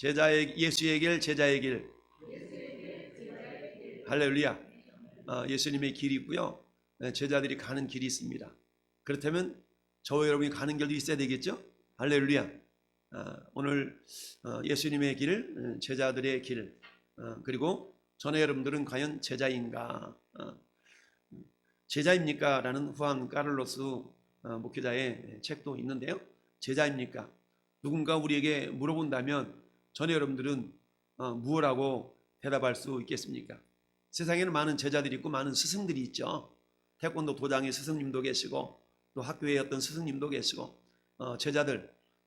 예수의 길, 제자의 길. 할렐루야. 예수님의 길이 있고요, 제자들이 가는 길이 있습니다. 그렇다면 저와 여러분이 가는 길도 있어야 되겠죠? 할렐루야. 오늘 예수님의 길, 제자들의 길, 그리고 전에 여러분들은 과연 제자인가? 제자입니까? 라는 후안 까를로스 목회자의 책도 있는데요. 제자입니까? 누군가 우리에게 물어본다면 전에 여러분들은 무엇라고 대답할 수 있겠습니까? 세상에는 많은 제자들이 있고 많은 스승들이 있죠. 태권도 도장의 스승님도 계시고 또 학교의 어떤 스승님도 계시고,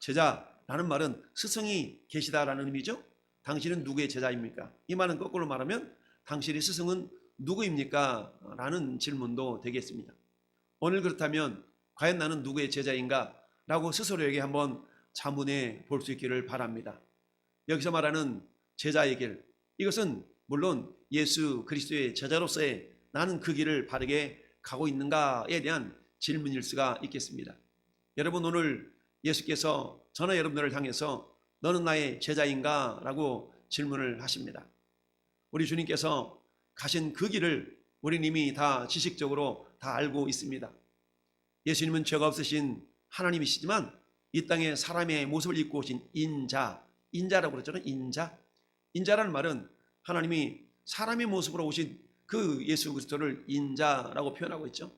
제자라는 말은 스승이 계시다라는 의미죠. 당신은 누구의 제자입니까? 이 말은 거꾸로 말하면 당신의 스승은 누구입니까? 라는 질문도 되겠습니다. 오늘 그렇다면 과연 나는 누구의 제자인가? 라고 스스로에게 한번 자문해 볼 수 있기를 바랍니다. 여기서 말하는 제자의 길, 이것은 물론 예수 그리스도의 제자로서의 나는 그 길을 바르게 가고 있는가에 대한 질문일 수가 있겠습니다. 여러분, 오늘 예수께서 저나 여러분들을 향해서 너는 나의 제자인가? 라고 질문을 하십니다. 우리 주님께서 가신 그 길을 우리는 이미 다 지식적으로 다 알고 있습니다. 예수님은 죄가 없으신 하나님이시지만 이 땅에 사람의 모습을 입고 오신 인자라고 그러잖아요. 인자라는 말은 하나님이 사람의 모습으로 오신 그 예수 그리스도를 인자라고 표현하고 있죠.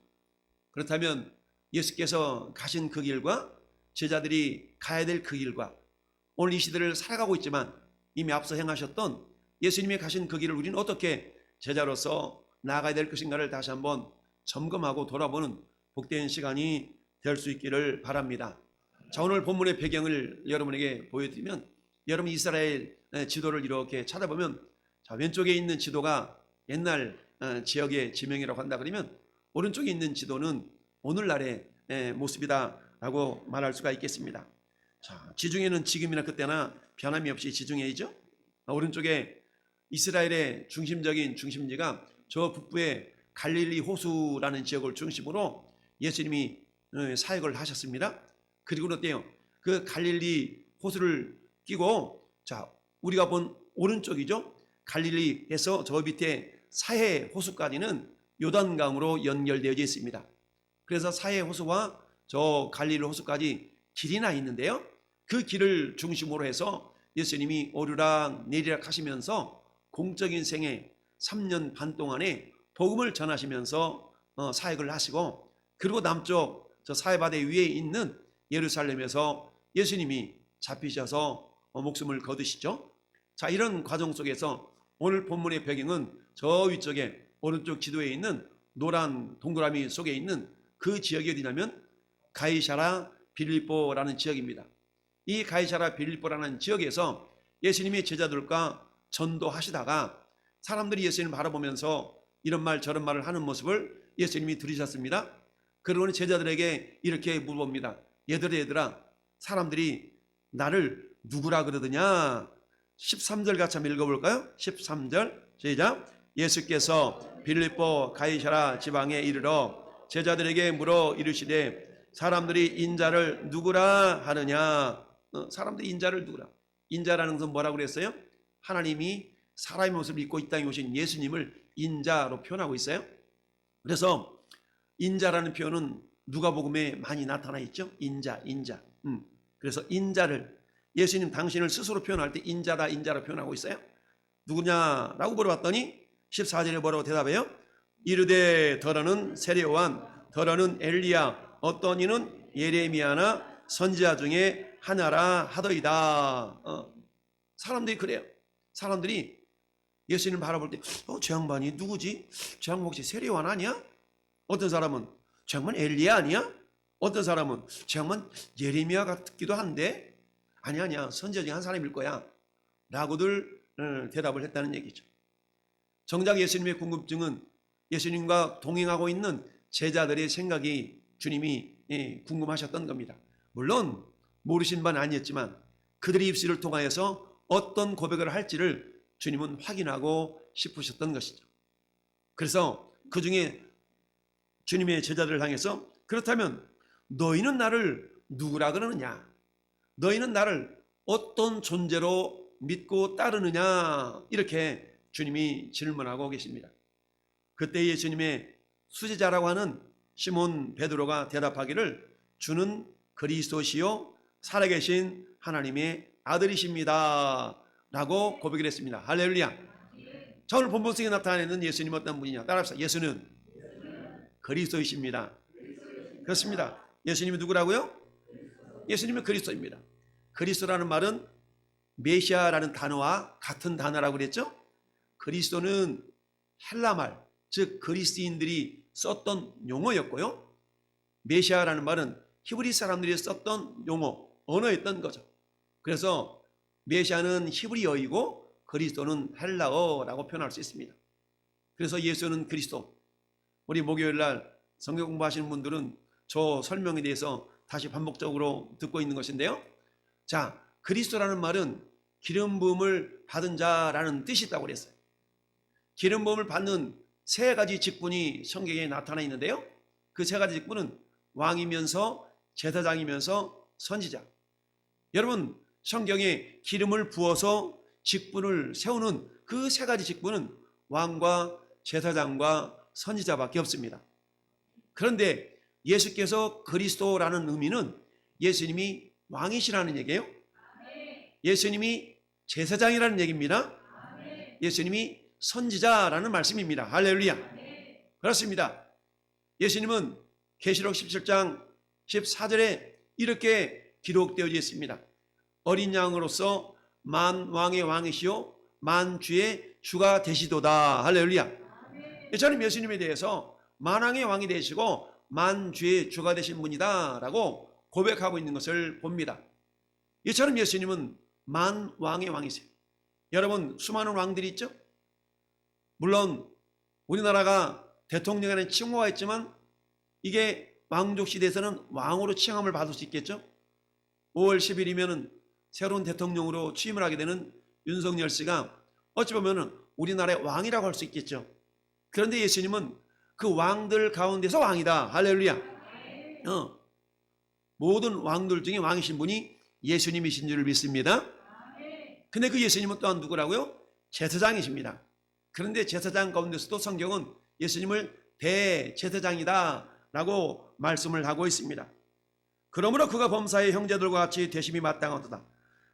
그렇다면 예수께서 가신 그 길과 제자들이 가야 될 그 길과 오늘 이 시대를 살아가고 있지만 이미 앞서 행하셨던 예수님이 가신 그 길을 우리는 어떻게 제자로서 나아가야 될 것인가를 다시 한번 점검하고 돌아보는 복된 시간이 될 수 있기를 바랍니다. 자, 오늘 본문의 배경을 여러분에게 보여드리면, 여러분 이스라엘 지도를 이렇게 찾아보면, 자, 왼쪽에 있는 지도가 옛날 지역의 지명이라고 한다 그러면 오른쪽에 있는 지도는 오늘날의 모습이다라고 말할 수가 있겠습니다. 자, 지중해는 지금이나 그때나 변함이 없이 지중해이죠. 오른쪽에 이스라엘의 중심적인 중심지가 저 북부의 갈릴리 호수라는 지역을 중심으로 예수님이 사역을 하셨습니다. 그리고는 어때요? 그 갈릴리 호수를 끼고, 자, 우리가 본 오른쪽이죠. 갈릴리에서 저 밑에 사해 호수까지는 요단강으로 연결되어 있습니다. 그래서 사해 호수와 저 갈릴리 호수까지 길이 나 있는데요. 그 길을 중심으로 해서 예수님이 오르락 내리락 하시면서 공적인 생애 3년 반 동안에 복음을 전하시면서 사역을 하시고, 그리고 남쪽 저 사해바다 위에 있는 예루살렘에서 예수님이 잡히셔서 목숨을 거두시죠. 자, 이런 과정 속에서 오늘 본문의 배경은 저 위쪽에 오른쪽 지도에 있는 노란 동그라미 속에 있는 그 지역이 어디냐면 가이사라 빌립보라는 지역입니다. 이 가이사라 빌립보라는 지역에서 예수님의 제자들과 전도하시다가 사람들이 예수님을 바라보면서 이런 말 저런 말을 하는 모습을 예수님이 들으셨습니다. 그러고는 제자들에게 이렇게 물어봅니다. 얘들아, 사람들이 나를 누구라 그러더냐? 13절 같이 한번 읽어볼까요? 13절 시작. 예수께서 빌립보 가이사라 지방에 이르러 제자들에게 물어 이르시되 사람들이 인자를 누구라 하느냐? 사람들이 인자를 누구라? 인자라는 것은 뭐라고 그랬어요? 하나님이 사람의 모습을 입고 이 땅에 오신 예수님을 인자로 표현하고 있어요. 그래서 인자라는 표현은 누가복음에 많이 나타나 있죠. 인자. 그래서 인자를, 예수님 당신을 스스로 표현할 때 인자로 표현하고 있어요. 누구냐라고 물어봤더니 14절에 뭐라고 대답해요? 이르되 더러는 세례요한, 더러는 엘리야, 어떤 이는 예레미야나 선지자 중에 하나라 하더이다. 사람들이 그래요. 사람들이 예수님을 바라볼 때 저 양반이 누구지? 저 양반 혹시 세례요한 아니야? 어떤 사람은 저 양반 엘리야 아니야? 어떤 사람은 저 양반 예레미야 같기도 한데 아니야 선지자 중에 한 사람일 거야 라고들 대답을 했다는 얘기죠. 정작 예수님의 궁금증은 예수님과 동행하고 있는 제자들의 생각이 주님이 궁금하셨던 겁니다. 물론 모르신 바는 아니었지만 그들의 입술을 통하여서 어떤 고백을 할지를 주님은 확인하고 싶으셨던 것이죠. 그래서 그 중에 주님의 제자들을 향해서 그렇다면 너희는 나를 누구라 그러느냐? 너희는 나를 어떤 존재로 믿고 따르느냐? 이렇게 주님이 질문하고 계십니다. 그때 예수님의 수제자라고 하는 시몬 베드로가 대답하기를 주는 그리스도시요 살아계신 하나님의 아들이십니다 라고 고백을 했습니다. 할렐루야. 자, 오늘 본문 속에 나타내는 예수님 어떤 분이냐? 따라합시다. 예수는 그리스도이십니다. 그렇습니다. 예수님이 누구라고요? 예수님은 그리스도입니다. 그리스도라는 말은 메시아라는 단어와 같은 단어라고 그랬죠? 그리스도는 헬라말, 즉 그리스인들이 썼던 용어였고요. 메시아라는 말은 히브리 사람들이 썼던 용어, 언어였던 거죠. 그래서 메시아는 히브리어이고 그리스도는 헬라어라고 표현할 수 있습니다. 그래서 예수는 그리스도. 우리 목요일 날 성경 공부하시는 분들은 저 설명에 대해서 다시 반복적으로 듣고 있는 것인데요. 자, 그리스도라는 말은 기름 부음을 받은 자라는 뜻이 있다고 그랬어요. 기름 부음을 받는 세 가지 직분이 성경에 나타나 있는데요. 그 세 가지 직분은 왕이면서 제사장이면서 선지자. 여러분, 성경에 기름을 부어서 직분을 세우는 그 세 가지 직분은 왕과 제사장과 선지자밖에 없습니다. 그런데 예수께서 그리스도라는 의미는 예수님이 왕이시라는 얘기예요. 예수님이 제사장이라는 얘기입니다. 예수님이 선지자라는 말씀입니다. 할렐루야. 그렇습니다. 예수님은 계시록 17장 14절에 이렇게 기록되어 있습니다. 어린 양으로서 만왕의 왕이시요 만주의 주가 되시도다. 할렐루야. 저는 예수님에 대해서 만왕의 왕이 되시고 만주의 주가 되신 분이다 라고 고백하고 있는 것을 봅니다. 이처럼 예수님은 만왕의 왕이세요. 여러분, 수많은 왕들이 있죠? 물론 우리나라가 대통령이라는 칭호가 있지만 이게 왕족 시대에서는 왕으로 칭함을 받을 수 있겠죠? 5월 10일이면 새로운 대통령으로 취임을 하게 되는 윤석열 씨가 어찌 보면 우리나라의 왕이라고 할 수 있겠죠. 그런데 예수님은 그 왕들 가운데서 왕이다. 할렐루야. 모든 왕들 중에 왕이신 분이 예수님이신 줄 믿습니다. 근데 그 예수님은 또한 누구라고요? 제사장이십니다. 그런데 제사장 가운데서도 성경은 예수님을 대제사장이다 라고 말씀을 하고 있습니다. 그러므로 그가 범사의 형제들과 같이 되심이 마땅하도다.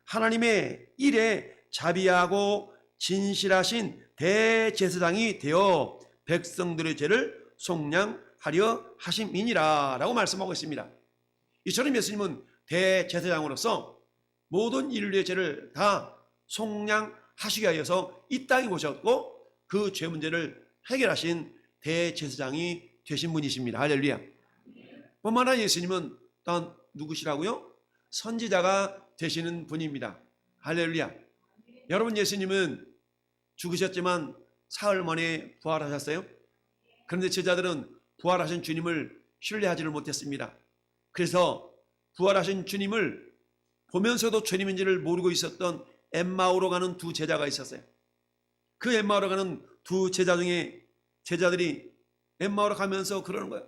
하나님의 일에 자비하고 진실하신 대제사장이 되어 백성들의 죄를 속량하려 하심이니라 라고 말씀하고 있습니다. 이처럼 예수님은 대제사장으로서 모든 인류의 죄를 다 속량하시기 위해서 이 땅에 오셨고 그 죄 문제를 해결하신 대제사장이 되신 분이십니다. 할렐루야. 뿐만 아니라 예수님은 또한 누구시라고요? 선지자가 되시는 분입니다. 할렐루야. 여러분, 예수님은 죽으셨지만 사흘 만에 부활하셨어요. 그런데 제자들은 부활하신 주님을 신뢰하지를 못했습니다. 그래서 부활하신 주님을 보면서도 주님인지를 모르고 있었던 엠마오로 가는 두 제자가 있었어요. 그 엠마오로 가는 두 제자 중에 제자들이 엠마오로 가면서 그러는 거예요.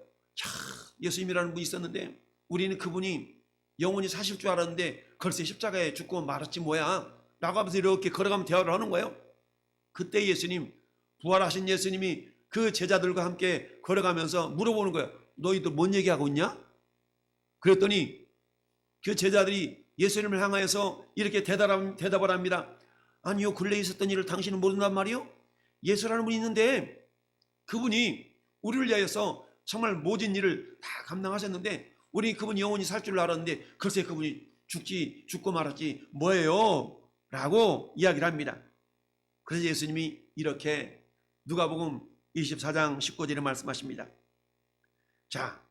예수님이라는 분이 있었는데 우리는 그분이 영원히 사실 줄 알았는데 글쎄 십자가에 죽고 말았지 뭐야 라고 하면서 이렇게 걸어가면 대화를 하는 거예요. 그때 예수님, 부활하신 예수님이 그 제자들과 함께 걸어가면서 물어보는 거예요. 너희들 뭔 얘기하고 있냐? 그랬더니 그 제자들이 예수님을 향하여서 이렇게 대답을 합니다. 아니요, 근래에 있었던 일을 당신은 모른단 말이요? 예수라는 분이 있는데 그분이 우리를 위하여서 정말 모든 일을 다 감당하셨는데 우리 그분이 영원히 살 줄 알았는데 글쎄 그분이 죽고 말았지 뭐예요? 라고 이야기를 합니다. 그래서 예수님이 이렇게 누가복음 24장 19절에 말씀하십니다. 자,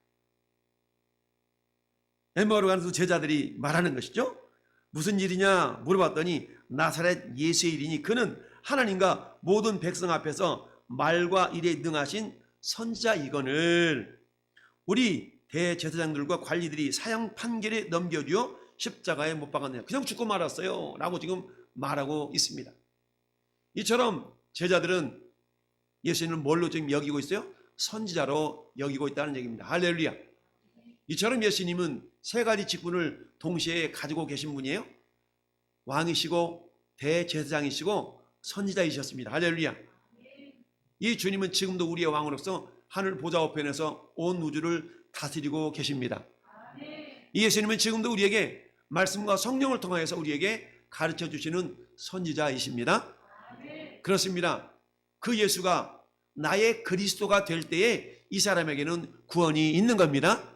엠마오로 가는 두 제자들이 말하는 것이죠. 무슨 일이냐 물어봤더니 나사렛 예수의 일이니 그는 하나님과 모든 백성 앞에서 말과 일에 능하신 선지자이거늘 우리 대제사장들과 관리들이 사형 판결에 넘겨주어 십자가에 못 박았느냐. 그냥 죽고 말았어요 라고 지금 말하고 있습니다. 이처럼 제자들은 예수님을 뭘로 지금 여기고 있어요? 선지자로 여기고 있다는 얘기입니다. 할렐루야. 이처럼 예수님은 세 가지 직분을 동시에 가지고 계신 분이에요. 왕이시고 대제사장이시고 선지자이셨습니다. 할렐루야. 이 주님은 지금도 우리의 왕으로서 하늘 보좌 우편에서 온 우주를 다스리고 계십니다. 이 예수님은 지금도 우리에게 말씀과 성령을 통하여서 우리에게 가르쳐 주시는 선지자이십니다. 그렇습니다. 그 예수가 나의 그리스도가 될 때에 이 사람에게는 구원이 있는 겁니다.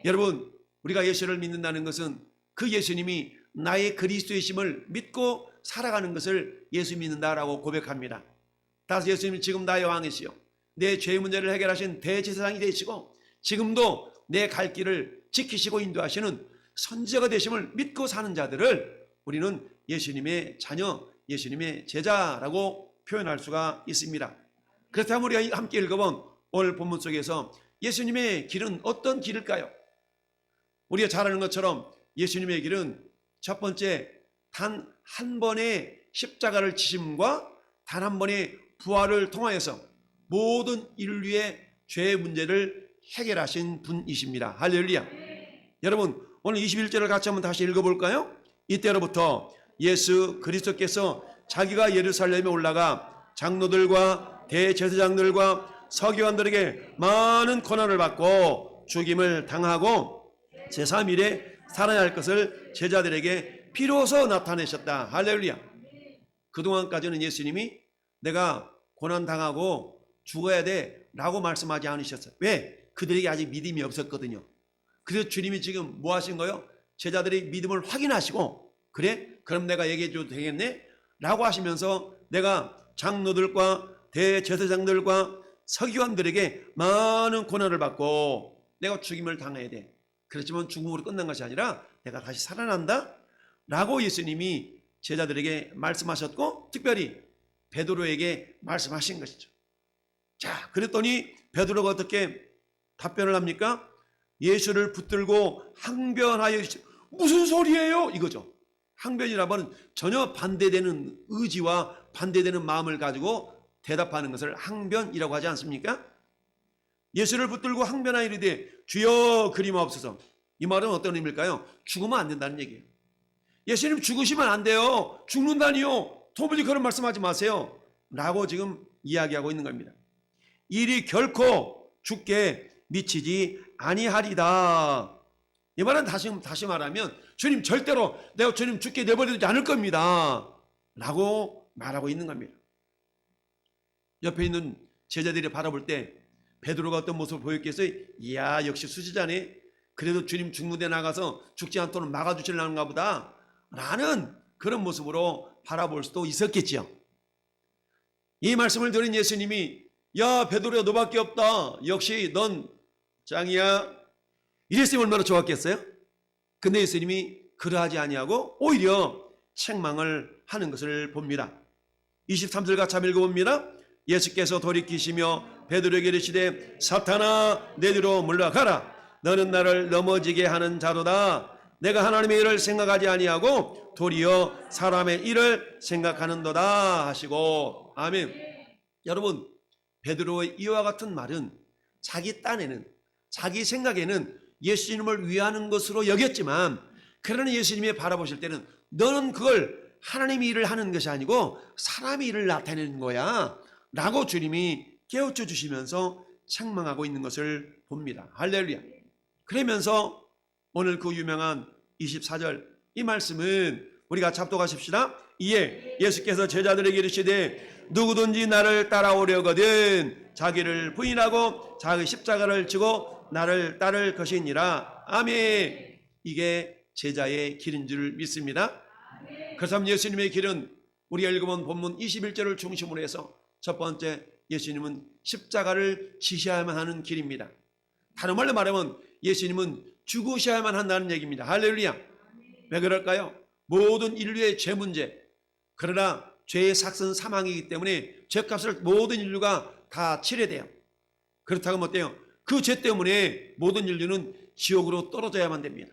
여러분, 우리가 예수를 믿는다는 것은 그 예수님이 나의 그리스도이심을 믿고 살아가는 것을 예수 믿는다라고 고백합니다. 따라서 예수님은 지금 나의 왕이시요 내 죄의 문제를 해결하신 대제사장이 되시고 지금도 내 갈 길을 지키시고 인도하시는 선지자가 되심을 믿고 사는 자들을 우리는 예수님의 자녀, 예수님의 제자라고 표현할 수가 있습니다. 그렇다면 우리가 함께 읽어본 오늘 본문 속에서 예수님의 길은 어떤 길일까요? 우리가 잘 아는 것처럼 예수님의 길은 첫 번째, 단 한 번의 십자가를 지심과 단 한 번의 부활을 통하여서 모든 인류의 죄의 문제를 해결하신 분이십니다. 할렐루야. 여러분, 오늘 21절을 같이 한번 다시 읽어볼까요? 이때로부터 예수 그리스도께서 자기가 예루살렘에 올라가 장로들과 대제사장들과 서기관들에게 많은 고난을 받고 죽임을 당하고 제3일에 살아날 것을 제자들에게 비로소 나타내셨다. 할렐루야. 그동안까지는 예수님이 내가 고난당하고 죽어야 돼 라고 말씀하지 않으셨어요. 왜? 그들에게 아직 믿음이 없었거든요. 그래서 주님이 지금 뭐 하신 거예요? 제자들의 믿음을 확인하시고 그래? 그럼 내가 얘기해 줘도 되겠네? 라고 하시면서 내가 장로들과 대제사장들과 서기관들에게 많은 고난을 받고 내가 죽임을 당해야 돼. 그렇지만 죽음으로 끝난 것이 아니라 내가 다시 살아난다? 라고 예수님이 제자들에게 말씀하셨고 특별히 베드로에게 말씀하신 것이죠. 자, 그랬더니 베드로가 어떻게 답변을 합니까? 예수를 붙들고 항변하여 무슨 소리예요? 이거죠. 항변이라면 전혀 반대되는 의지와 반대되는 마음을 가지고 대답하는 것을 항변이라고 하지 않습니까? 예수를 붙들고 항변하여 이르되 주여 그리마옵소서. 이 말은 어떤 의미일까요? 죽으면 안 된다는 얘기예요. 예수님 죽으시면 안 돼요. 죽는다니요. 도무지 그런 말씀하지 마세요. 라고 지금 이야기하고 있는 겁니다. 일이 결코 죽게 미치지 아니하리다. 이 말은 다시 말하면 주님 절대로 내가 주님 죽게 내버리지 않을 겁니다. 라고 말하고 있는 겁니다. 옆에 있는 제자들이 바라볼 때 베드로가 어떤 모습을 보였겠어요? 이야, 역시 수지자네. 그래도 주님 죽는 데 나가서 죽지 않도록 막아주시려는가 보다 라는 그런 모습으로 바라볼 수도 있었겠지요. 이 말씀을 들은 예수님이 야 베드로야 너밖에 없다. 역시 넌 짱이야. 이랬으면 얼마나 좋았겠어요? 근데 예수님이 그러하지 아니하고 오히려 책망을 하는 것을 봅니다. 23절 같이 한번 읽어봅니다. 예수께서 돌이키시며 베드로에게 이르시되 사탄아 내 뒤로 물러가라. 너는 나를 넘어지게 하는 자로다. 내가 하나님의 일을 생각하지 아니하고 도리어 사람의 일을 생각하는도다 하시고. 아멘. 여러분, 베드로의 이와 같은 말은 자기 딴에는 자기 생각에는 예수님을 위하는 것으로 여겼지만 그러나 예수님이 바라보실 때는 너는 그걸 하나님의 일을 하는 것이 아니고 사람의 일을 나타내는 거야 라고 주님이 깨우쳐 주시면서 책망하고 있는 것을 봅니다. 할렐루야. 그러면서 오늘 그 유명한 24절 이 말씀은 우리가 잡독하십시다. 이에 예수께서 제자들에게 이르시되 누구든지 나를 따라오려거든 자기를 부인하고 자기 십자가를 지고 나를 따를 것이니라. 아멘. 이게 제자의 길인 줄 믿습니다. 그래서 예수님의 길은 우리가 읽어본 본문 21절을 중심으로 해서 첫 번째, 예수님은 십자가를 지셔야만 하는 길입니다. 다른 말로 말하면 예수님은 죽으셔야만 한다는 얘기입니다. 할렐루야. 왜 그럴까요? 모든 인류의 죄 문제, 그러나 죄의 삭은 사망이기 때문에 죄값을 모든 인류가 다 치러야 돼요. 그렇다고 하면 어때요? 그 죄 때문에 모든 인류는 지옥으로 떨어져야만 됩니다.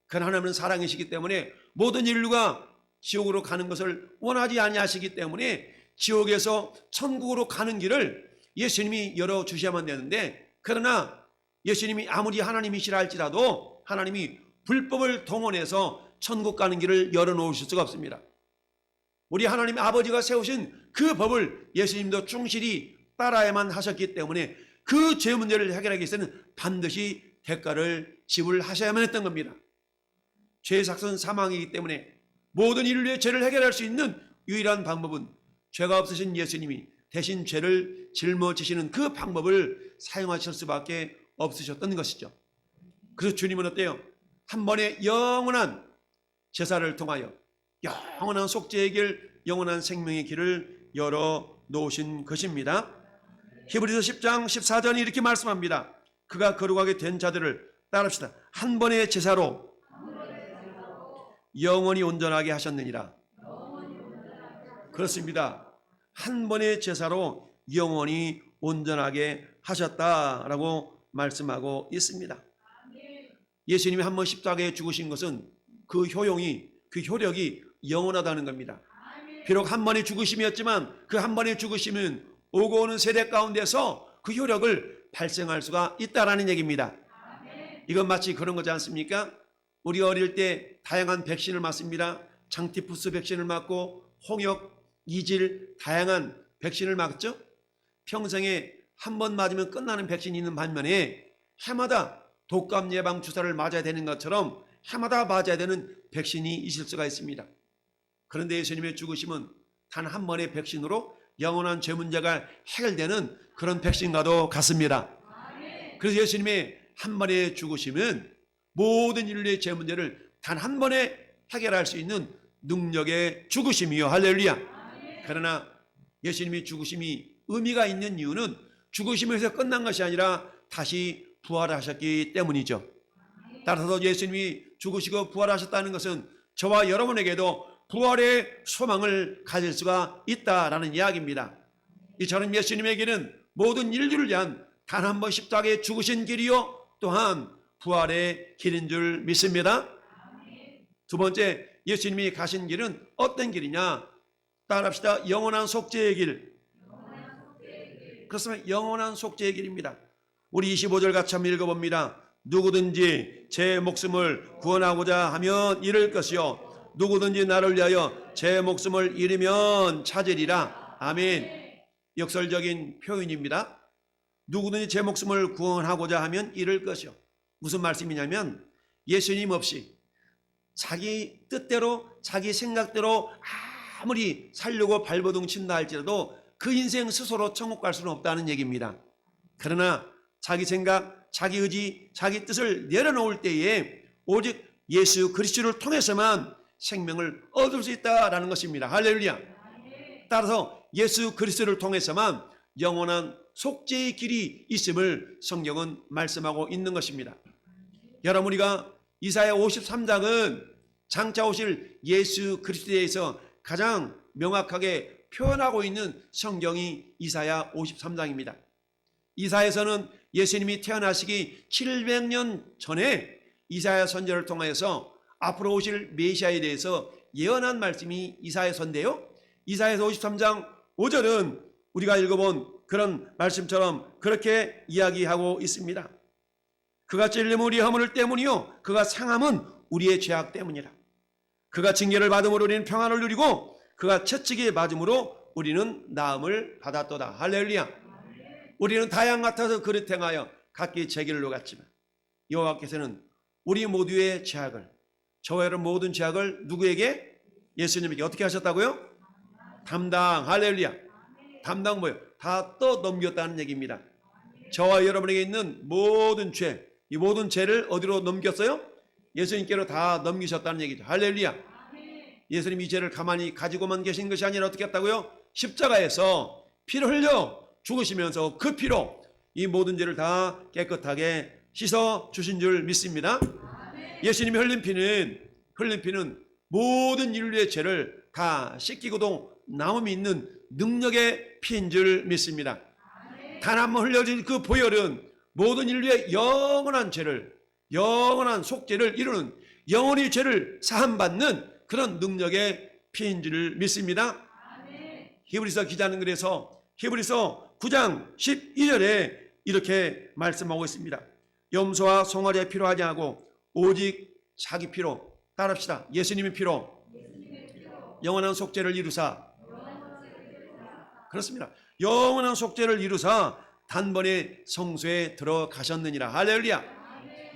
그러나 하나님은 사랑이시기 때문에 모든 인류가 지옥으로 가는 것을 원하지 아니하시기 때문에 지옥에서 천국으로 가는 길을 예수님이 열어주셔야만 되는데, 그러나 예수님이 아무리 하나님이시라 할지라도 하나님이 불법을 동원해서 천국 가는 길을 열어놓으실 수가 없습니다. 우리 하나님 아버지가 세우신 그 법을 예수님도 충실히 따라야만 하셨기 때문에 그 죄 문제를 해결하기 위해서는 반드시 대가를 지불하셔야만 했던 겁니다. 죄의 삭은 사망이기 때문에 모든 인류의 죄를 해결할 수 있는 유일한 방법은 죄가 없으신 예수님이 대신 죄를 짊어지시는 그 방법을 사용하실 수밖에 없으셨던 것이죠. 그래서 주님은 어때요? 한 번의 영원한 제사를 통하여 영원한 속죄 해결, 영원한 생명의 길을 열어 놓으신 것입니다. 히브리서 10장 14절이 이렇게 말씀합니다. 그가 거룩하게 된 자들을 따릅시다. 한 번의 제사로 영원히 온전하게 하셨느니라. 그렇습니다. 한 번의 제사로 영원히 온전하게 하셨다라고 말씀하고 있습니다. 예수님이 한 번 십자가에 죽으신 것은 그 효용이, 그 효력이 영원하다는 겁니다. 비록 한 번의 죽으심이었지만 그 한 번의 죽으심은 오고 오는 세대 가운데서 그 효력을 발생할 수가 있다라는 얘기입니다. 이건 마치 그런 거지 않습니까? 우리 어릴 때 다양한 백신을 맞습니다. 장티푸스 백신을 맞고 홍역, 이질, 다양한 백신을 맞죠. 평생에 한 번 맞으면 끝나는 백신이 있는 반면에 해마다 독감 예방 주사를 맞아야 되는 것처럼 해마다 맞아야 되는 백신이 있을 수가 있습니다. 그런데 예수님의 죽으심은 단 한 번의 백신으로 영원한 죄 문제가 해결되는 그런 백신과도 같습니다. 그래서 예수님의 한 번의 죽으심은 모든 인류의 죄 문제를 단 한 번에 해결할 수 있는 능력의 죽으심이요. 할렐루야. 그러나 예수님이 죽으심이 의미가 있는 이유는 죽으심에서 끝난 것이 아니라 다시 부활하셨기 때문이죠. 따라서 예수님이 죽으시고 부활하셨다는 것은 저와 여러분에게도 부활의 소망을 가질 수가 있다라는 이야기입니다. 이처럼 예수님에게는 모든 인류를 위한 단 한 번 십자가에 죽으신 길이요 또한 부활의 길인 줄 믿습니다. 두 번째, 예수님이 가신 길은 어떤 길이냐? 따라합시다. 영원한 속죄의 길. 그렇습니다. 영원한 속죄의 길입니다. 우리 25절 같이 한번 읽어봅니다. 누구든지 제 목숨을 구원하고자 하면 잃을 것이요 누구든지 나를 위하여 제 목숨을 잃으면 찾으리라. 아멘. 역설적인 표현입니다. 누구든지 제 목숨을 구원하고자 하면 잃을 것이요. 무슨 말씀이냐면 예수님 없이 자기 뜻대로 자기 생각대로 아무리 살려고 발버둥 친다 할지라도 그 인생 스스로 천국 갈 수는 없다는 얘기입니다. 그러나 자기 생각, 자기 의지, 자기 뜻을 내려놓을 때에 오직 예수 그리스도를 통해서만 생명을 얻을 수 있다라는 것입니다. 할렐루야. 따라서 예수 그리스도를 통해서만 영원한 속죄의 길이 있음을 성경은 말씀하고 있는 것입니다. 여러분, 우리가 이사야 53장은 장차 오실 예수 그리스도에 대해서 가장 명확하게 표현하고 있는 성경이 이사야 53장입니다. 이사야에서는 예수님이 태어나시기 700년 전에 이사야 선지자를 통해서 앞으로 오실 메시아에 대해서 예언한 말씀이 이사야서인데요. 이사야서 53장 5절은 우리가 읽어본 그런 말씀처럼 그렇게 이야기하고 있습니다. 그가 찔림은 우리의 허물 때문이요 그가 상함은 우리의 죄악 때문이라. 그가 징계를 받음으로 우리는 평안을 누리고 그가 채찍에 맞음으로 우리는 나음을 받았도다. 할렐루야. 우리는 다양 같아서 그릇 행하여 각기 제 길로 갔지만 여호와께서는 우리 모두의 죄악을, 저와 여러분 모든 죄악을 누구에게? 예수님에게 어떻게 하셨다고요? 담당. 할렐루야. 담당 뭐예요? 다 떠넘겼다는 얘기입니다. 저와 여러분에게 있는 모든 죄, 이 모든 죄를 어디로 넘겼어요? 예수님께로 다 넘기셨다는 얘기죠. 할렐루야. 예수님 이 죄를 가만히 가지고만 계신 것이 아니라 어떻게 했다고요? 십자가에서 피를 흘려 죽으시면서 그 피로 이 모든 죄를 다 깨끗하게 씻어 주신 줄 믿습니다. 예수님이 흘린 피는 모든 인류의 죄를 다 씻기고도 남음이 있는 능력의 피인 줄 믿습니다. 단 한 번 흘려진 그 보혈은 모든 인류의 영원한 죄를, 영원한 속죄를 이루는 영원히 죄를 사함받는 그런 능력의 피인 줄 믿습니다. 히브리서 기자는 그래서 히브리서 9장 12절에 이렇게 말씀하고 있습니다. 염소와 송아지의 피로 하지 않고 오직 자기 피로, 따라합시다. 예수님의 피로 영원한 속죄를 이루사. 그렇습니다. 영원한 속죄를 이루사 단번에 성소에 들어가셨느니라. 할렐루야.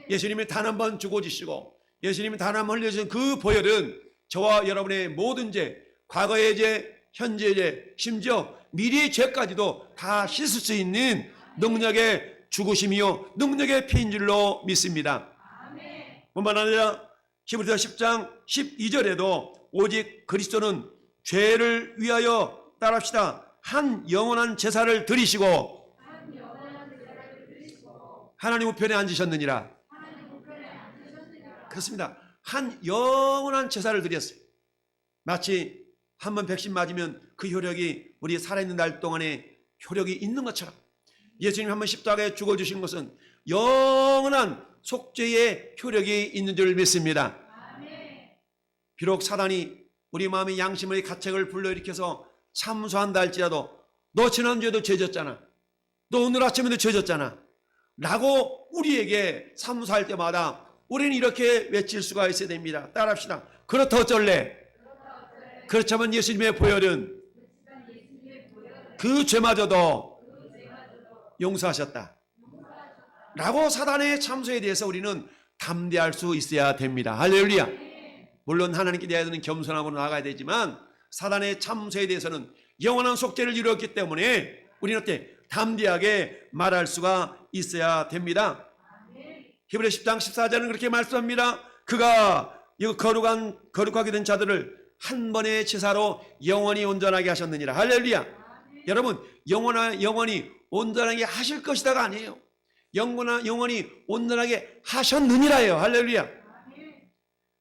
예수님이 단 한 번 죽어지시고 예수님이 단 한 번 흘려주신 그 보혈은 저와 여러분의 모든 죄, 과거의 죄, 현재의 죄, 심지어 미래의 죄까지도 다 씻을 수 있는 능력의 죽으심이요 능력의 피인 줄로 믿습니다. 뿐만 아니라 히브리서 10장 12절에도 오직 그리스도는 죄를 위하여 따라합시다. 한 영원한 제사를 드리시고 하나님 우편에 앉으셨느니라. 그렇습니다. 한 영원한 제사를 드렸어요. 마치 한 번 백신 맞으면 그 효력이 우리 살아있는 날 동안에 효력이 있는 것처럼 예수님 한 번 십자가에 죽어주신 것은 영원한 속죄의 효력이 있는 줄 믿습니다. 비록 사단이 우리 마음의 양심의 가책을 불러일으켜서 참소한다 할지라도 너 지난주에도 죄졌잖아, 너 오늘 아침에도 죄졌잖아 라고 우리에게 참소할 때마다 우리는 이렇게 외칠 수가 있어야 됩니다. 따라합시다. 그렇다 어쩔래? 그렇자면 예수님의 보혈은 그 죄마저도 용서하셨다 라고 사단의 참소에 대해서 우리는 담대할 수 있어야 됩니다. 할렐루야. 물론 하나님께 대하여는 겸손함으로 나아가야 되지만 사단의 참소에 대해서는 영원한 속죄를 이루었기 때문에 우리는 어때? 담대하게 말할 수가 있어야 됩니다. 히브리 10장 14절은 그렇게 말씀합니다. 그가 이거 거룩하게 된 자들을 한 번의 제사로 영원히 온전하게 하셨느니라. 할렐루야. 여러분, 영원히 온전하게 하실 것이다가 아니에요. 영원히 온전하게 하셨느니라예요. 할렐루야.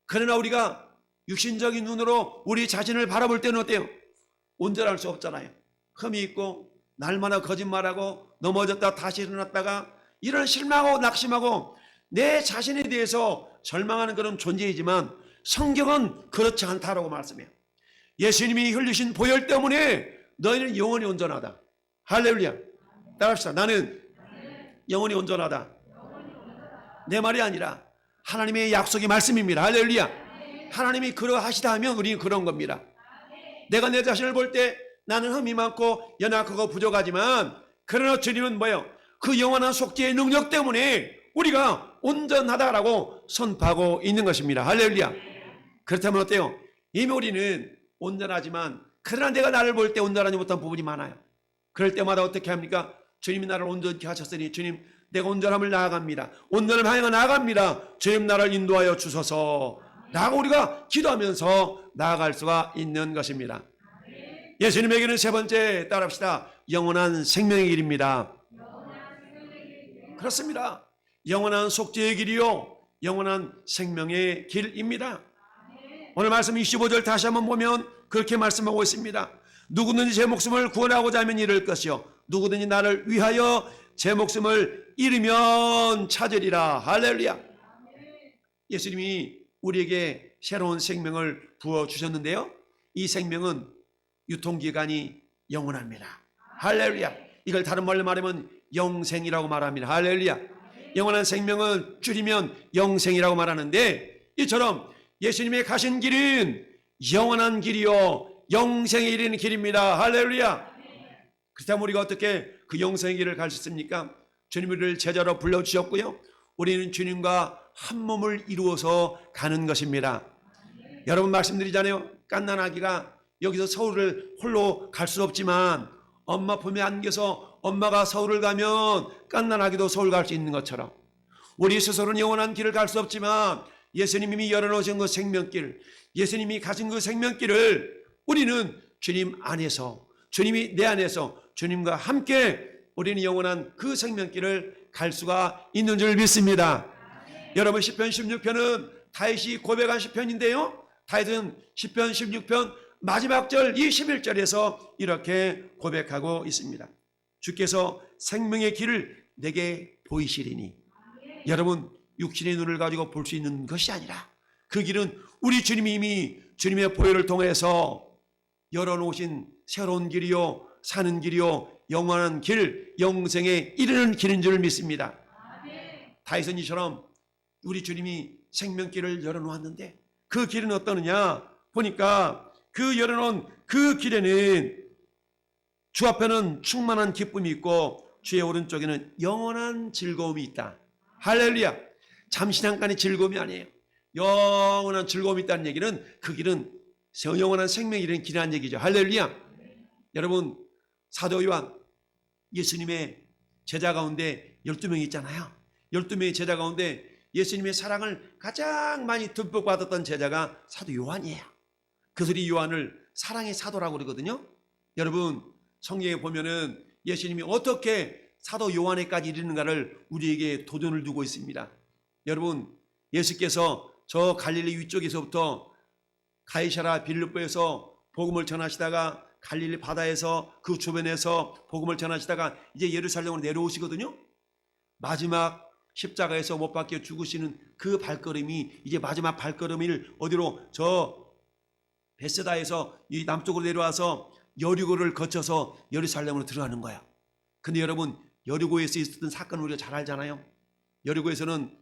그러나 우리가 육신적인 눈으로 우리 자신을 바라볼 때는 어때요? 온전할 수 없잖아요. 흠이 있고 날마다 거짓말하고 넘어졌다 다시 일어났다가 이런 실망하고 낙심하고 내 자신에 대해서 절망하는 그런 존재이지만 성경은 그렇지 않다라고 말씀해요. 예수님이 흘리신 보혈 때문에 너희는 영원히 온전하다. 할렐루야. 따라합시다. 나는 영원히 온전하다. 내 말이 아니라 하나님의 약속의 말씀입니다. 할렐루야. 하나님이 그러하시다 하면 우리는 그런 겁니다. 내가 내 자신을 볼 때 나는 흠이 많고 연약하고 부족하지만 그러나 주님은 뭐예요? 그 영원한 속죄의 능력 때문에 우리가 온전하다라고 선포하고 있는 것입니다. 할렐루야. 그렇다면 어때요? 이미 우리는 온전하지만 그러나 내가 나를 볼 때 온전하지 못한 부분이 많아요. 그럴 때마다 어떻게 합니까? 주님이 나를 온전케 하셨으니 주님 내가 온전함을 나아갑니다. 온전을 향해 나아갑니다. 주님 나를 인도하여 주소서 라고 우리가 기도하면서 나아갈 수가 있는 것입니다. 예수님에게는 세 번째 따라합시다. 영원한 생명의 길입니다. 그렇습니다. 영원한 속죄의 길이요 영원한 생명의 길입니다. 오늘 말씀 25절 다시 한번 보면 그렇게 말씀하고 있습니다. 누구든지 제 목숨을 구원하고자 하면 잃을 것이요 누구든지 나를 위하여 제 목숨을 잃으면 찾으리라. 할렐루야. 예수님이 우리에게 새로운 생명을 부어주셨는데요 이 생명은 유통기간이 영원합니다. 할렐루야. 이걸 다른 말로 말하면 영생이라고 말합니다. 할렐루야. 영원한 생명을 줄이면 영생이라고 말하는데 이처럼 예수님의 가신 길은 영원한 길이요 영생에 이르는 길입니다. 할렐루야. 그렇다면 우리가 어떻게 그 영생의 길을 갈 수 있습니까? 주님이 우리를 제자로 불러주셨고요 우리는 주님과 한 몸을 이루어서 가는 것입니다. 여러분 말씀드리잖아요. 갓난아기가 여기서 서울을 홀로 갈 수 없지만 엄마 품에 안겨서 엄마가 서울을 가면 갓난아기도 서울 갈 수 있는 것처럼 우리 스스로는 영원한 길을 갈 수 없지만 예수님이 열어놓으신 그 생명길, 예수님이 가진 그 생명길을 우리는 주님 안에서, 주님이 내 안에서 주님과 함께 우리는 영원한 그 생명길을 갈 수가 있는 줄 믿습니다. 여러분 시편 16편은 다윗이 고백한 시편인데요 다윗은 시편 16편 마지막 절 21절에서 이렇게 고백하고 있습니다. 주께서 생명의 길을 내게 보이시리니 여러분 육신의 눈을 가지고 볼 수 있는 것이 아니라 그 길은 우리 주님이 이미 주님의 보혈을 통해서 열어놓으신 새로운 길이요 사는 길이요 영원한 길 영생에 이르는 길인 줄 믿습니다. 다윗은 이처럼 우리 주님이 생명길을 열어놓았는데 그 길은 어떠느냐 보니까 그 열어놓은 그 길에는 주 앞에는 충만한 기쁨이 있고 주의 오른쪽에는 영원한 즐거움이 있다. 할렐루야. 잠시 잠깐의 즐거움이 아니에요. 영원한 즐거움이 있다는 얘기는 그 길은 영원한 생명이 이르는 길이라는 얘기죠. 할렐루야. 여러분, 사도 요한 예수님의 제자 가운데 12명이 있잖아요. 12명의 제자 가운데 예수님의 사랑을 가장 많이 듬뿍 받았던 제자가 사도 요한이에요. 그래서 이 요한을 사랑의 사도라고 그러거든요. 여러분, 성경에 보면은 예수님이 어떻게 사도 요한에까지 이르는가를 우리에게 도전을 두고 있습니다. 여러분, 예수께서 저 갈릴리 위쪽에서부터 가이사랴 빌립보에서 복음을 전하시다가 갈릴리 바다에서 그 주변에서 복음을 전하시다가 이제 예루살렘으로 내려오시거든요. 마지막 십자가에서 못 박혀 죽으시는 그 발걸음이 이제 마지막 발걸음을 어디로 저 베세다에서 이 남쪽으로 내려와서 여리고를 거쳐서 예루살렘으로 들어가는 거야. 근데 여러분, 여리고에서 있었던 사건을 우리가 잘 알잖아요. 여리고에서는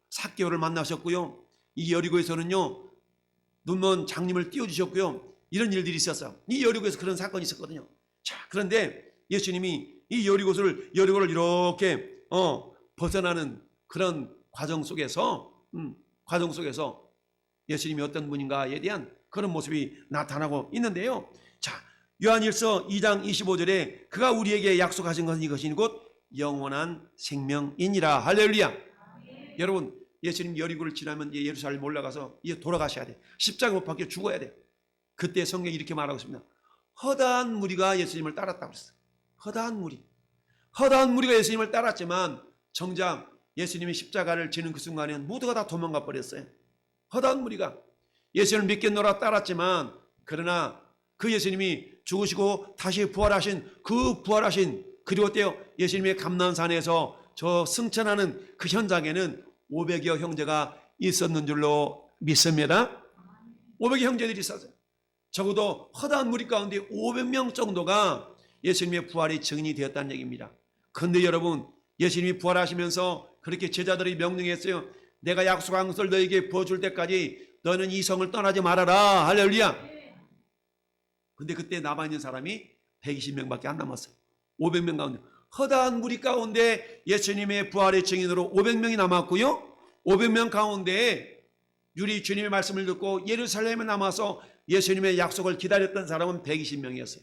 삭개오를 만나셨고요. 이 여리고에서는요, 눈먼 장님을 띄워주셨고요. 이런 일들이 있었어요. 이 여리고에서 그런 사건이 있었거든요. 자, 그런데 예수님이 이 여리고를 이렇게 벗어나는 그런 과정 속에서 예수님이 어떤 분인가에 대한 그런 모습이 나타나고 있는데요. 자, 요한일서 2장 25절에 그가 우리에게 약속하신 것은 이것이니 곧 영원한 생명이니라. 할렐루야. 여러분, 예수님 여리고를 지나면 예루살렘 올라가서 이제 돌아가셔야 돼. 십자가 못 박혀 죽어야 돼. 그때 성경이 이렇게 말하고 있습니다. 허다한 무리가 예수님을 따랐다고 그랬어요. 허다한 무리가 예수님을 따랐지만 정작 예수님이 십자가를 지는 그 순간에는 모두가 다 도망가 버렸어요. 허다한 무리가 예수님을 믿겠노라 따랐지만, 그러나 그 예수님이 죽으시고 다시 부활하신 그리고 어때요? 예수님의 감난산에서 저 승천하는 그 현장에는 500여 형제가 있었는 줄로 믿습니다. 500여 형제들이 있었어요. 적어도 허다한 무리 가운데 500명 정도가 예수님의 부활이 증인이 되었다는 얘기입니다. 그런데 여러분, 예수님이 부활하시면서 그렇게 제자들이 명령했어요. 내가 약속한 것을 너에게 부어줄 때까지 너는 이 성을 떠나지 말아라. 할렐루야. 근데 그때 남아있는 사람이 120명밖에 안 남았어요. 500명 가운데. 허다한 무리 가운데 예수님의 부활의 증인으로 500명이 남았고요. 500명 가운데 유리 주님의 말씀을 듣고 예루살렘에 남아서 예수님의 약속을 기다렸던 사람은 120명이었어요.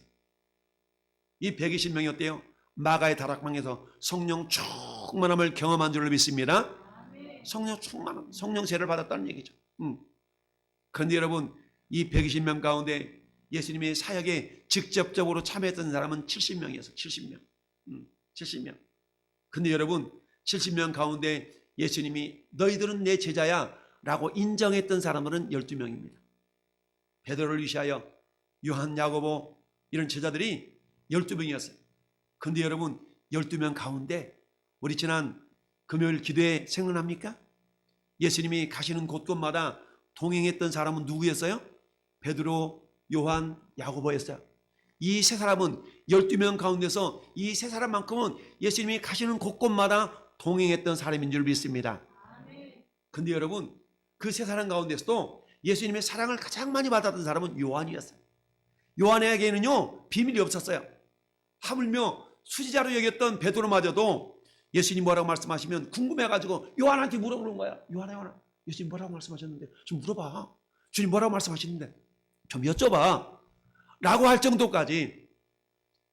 이 120명이 어때요? 마가의 다락방에서 성령 충만함을 경험한 줄로 믿습니다. 성령 충만함, 성령세를 받았다는 얘기죠. 그런데 여러분, 이 120명 가운데 예수님의 사역에 직접적으로 참여했던 사람은 70명이었어요. 70명. 근데 여러분, 70명 가운데 예수님이 너희들은 내 제자야 라고 인정했던 사람들은 12명입니다. 베드로를 위시하여 요한, 야고보 이런 제자들이 12명이었어요. 근데 여러분, 12명 가운데 우리 지난 금요일 기도에 생각납니까? 예수님이 가시는 곳곳마다 동행했던 사람은 누구였어요? 베드로, 요한, 야고보였어요. 이 세 사람은 12명 가운데서 이 세 사람만큼은 예수님이 가시는 곳곳마다 동행했던 사람인 줄 믿습니다. 근데 여러분, 그 세 사람 가운데서도 예수님의 사랑을 가장 많이 받았던 사람은 요한이었어요. 요한에게는요, 비밀이 없었어요. 하물며 수지자로 여겼던 베드로마저도 예수님 뭐라고 말씀하시면 궁금해가지고 요한한테 물어보는 거야. 요한아, 예수님 뭐라고 말씀하셨는데 좀 물어봐. 주님 뭐라고 말씀하셨는데 좀 여쭤봐 라고 할 정도까지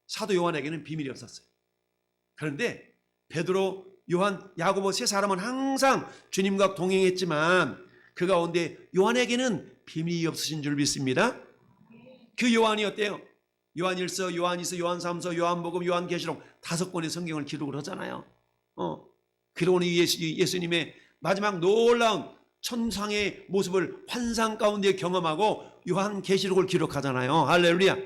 사도 요한에게는 비밀이 없었어요. 그런데 베드로, 요한, 야고보 세 사람은 항상 주님과 동행했지만 그 가운데 요한에게는 비밀이 없으신 줄 믿습니다. 그 요한이 어때요? 요한일서, 요한이서, 요한삼서, 요한복음, 요한계시록 5권의 성경을 기록을 하잖아요. 그러고는 예수님의 마지막 놀라운 천상의 모습을 환상 가운데 경험하고 요한계시록을 기록하잖아요. 할렐루야.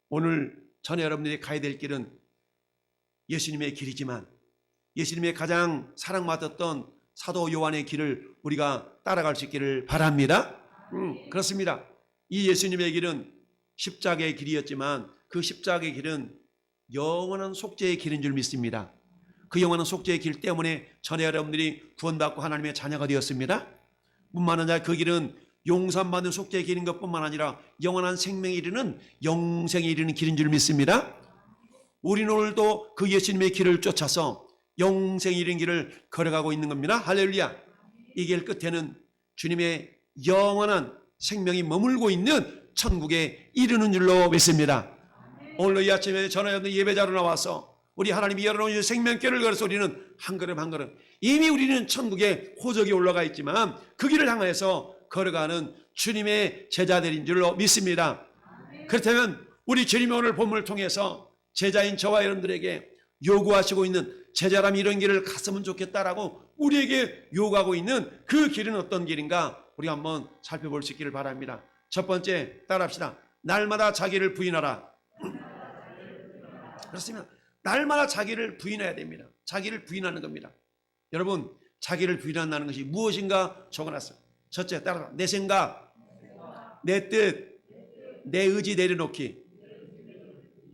오늘 저는 여러분들이 가야 될 길은 예수님의 길이지만 예수님의 가장 사랑받았던 사도 요한의 길을 우리가 따라갈 수 있기를 바랍니다. 그렇습니다. 이 예수님의 길은 십자가의 길이었지만 그 십자가의 길은 영원한 속죄의 길인 줄 믿습니다. 그 영원한 속죄의 길 때문에 전에 여러분들이 구원받고 하나님의 자녀가 되었습니다. 뿐만 아니라 그 길은 용서받는 속죄의 길인 것뿐만 아니라 영원한 생명에 이르는 영생에 이르는 길인 줄 믿습니다. 우리는 오늘도 그 예수님의 길을 쫓아서 영생에 이르는 길을 걸어가고 있는 겁니다. 할렐루야. 이 길 끝에는 주님의 영원한 생명이 머물고 있는 천국에 이르는 줄로 믿습니다. 오늘 이 아침에 전화였던 예배자로 나와서 우리 하나님이 열어놓은 생명길을 걸어서 우리는 한 걸음 한 걸음, 이미 우리는 천국에 호적이 올라가 있지만 그 길을 향해서 걸어가는 주님의 제자들인 줄로 믿습니다. 그렇다면 우리 주님이 오늘 본문을 통해서 제자인 저와 여러분들에게 요구하시고 있는, 제자라면 이런 길을 갔으면 좋겠다라고 우리에게 요구하고 있는 그 길은 어떤 길인가 우리가 한번 살펴볼 수 있기를 바랍니다. 첫 번째, 따라합시다. 날마다 자기를 부인하라. 그렇습니다. 날마다 자기를 부인해야 됩니다. 자기를 부인하는 겁니다. 여러분, 자기를 부인한다는 것이 무엇인가 적어놨어요. 첫째, 따라서 내 생각, 내 뜻, 내 의지 내려놓기.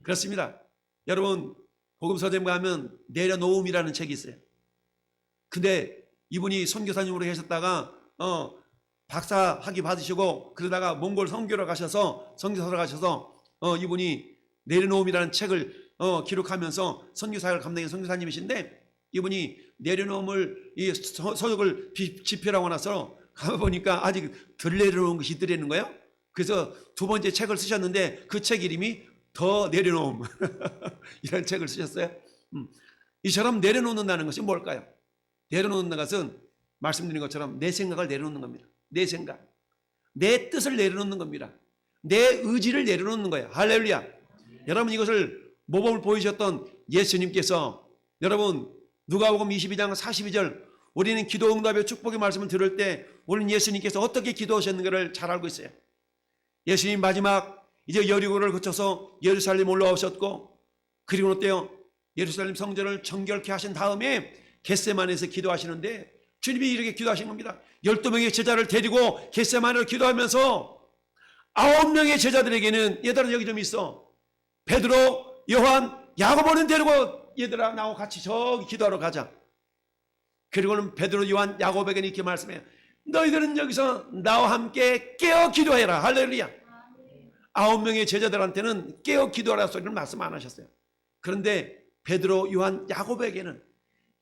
그렇습니다. 여러분, 복음서점 가면 내려놓음이라는 책이 있어요. 근데 이분이 선교사님으로 계셨다가 박사 학위 받으시고 그러다가 몽골 선교로 가셔서 선교사로 가셔서 이분이 내려놓음이라는 책을 기록하면서 선교사역을 감당한 선교사님이신데, 이분이 내려놓음을 이 서적을 집필하고 나서 가보니까 아직 덜 내려놓은 것이 있더라는 거예요. 그래서 두 번째 책을 쓰셨는데 그 책 이름이 더 내려놓음 이런 책을 쓰셨어요. 이처럼 내려놓는다는 것이 뭘까요? 내려놓는 것은 말씀드린 것처럼 내 생각을 내려놓는 겁니다. 내 생각, 내 뜻을 내려놓는 겁니다. 내 의지를 내려놓는 거예요. 할렐루야. 여러분, 이것을 모범을 보이셨던 예수님께서, 여러분 누가복음 22장 42절, 우리는 기도 응답의 축복의 말씀을 들을 때 우리는 예수님께서 어떻게 기도하셨는가를 잘 알고 있어요. 예수님 마지막 이제 여리고를 거쳐서 예루살렘 올라오셨고, 그리고 어때요? 예루살렘 성전을 정결케 하신 다음에 겟세마네에서 기도하시는데 주님이 이렇게 기도하신 겁니다. 12명의 제자를 데리고 겟세마네로 기도하면서 9명의 제자들에게는, 얘들아 여기 좀 있어, 베드로, 요한, 야고보는 데리고 얘들아 나하고 같이 저기 기도하러 가자. 그리고는 베드로, 요한, 야고보에게는 이렇게 말씀해요. 너희들은 여기서 나와 함께 깨어 기도해라. 할렐루야. 9명의 제자들한테는 깨어 기도하라 소리를 말씀 안 하셨어요. 그런데 베드로, 요한, 야고보에게는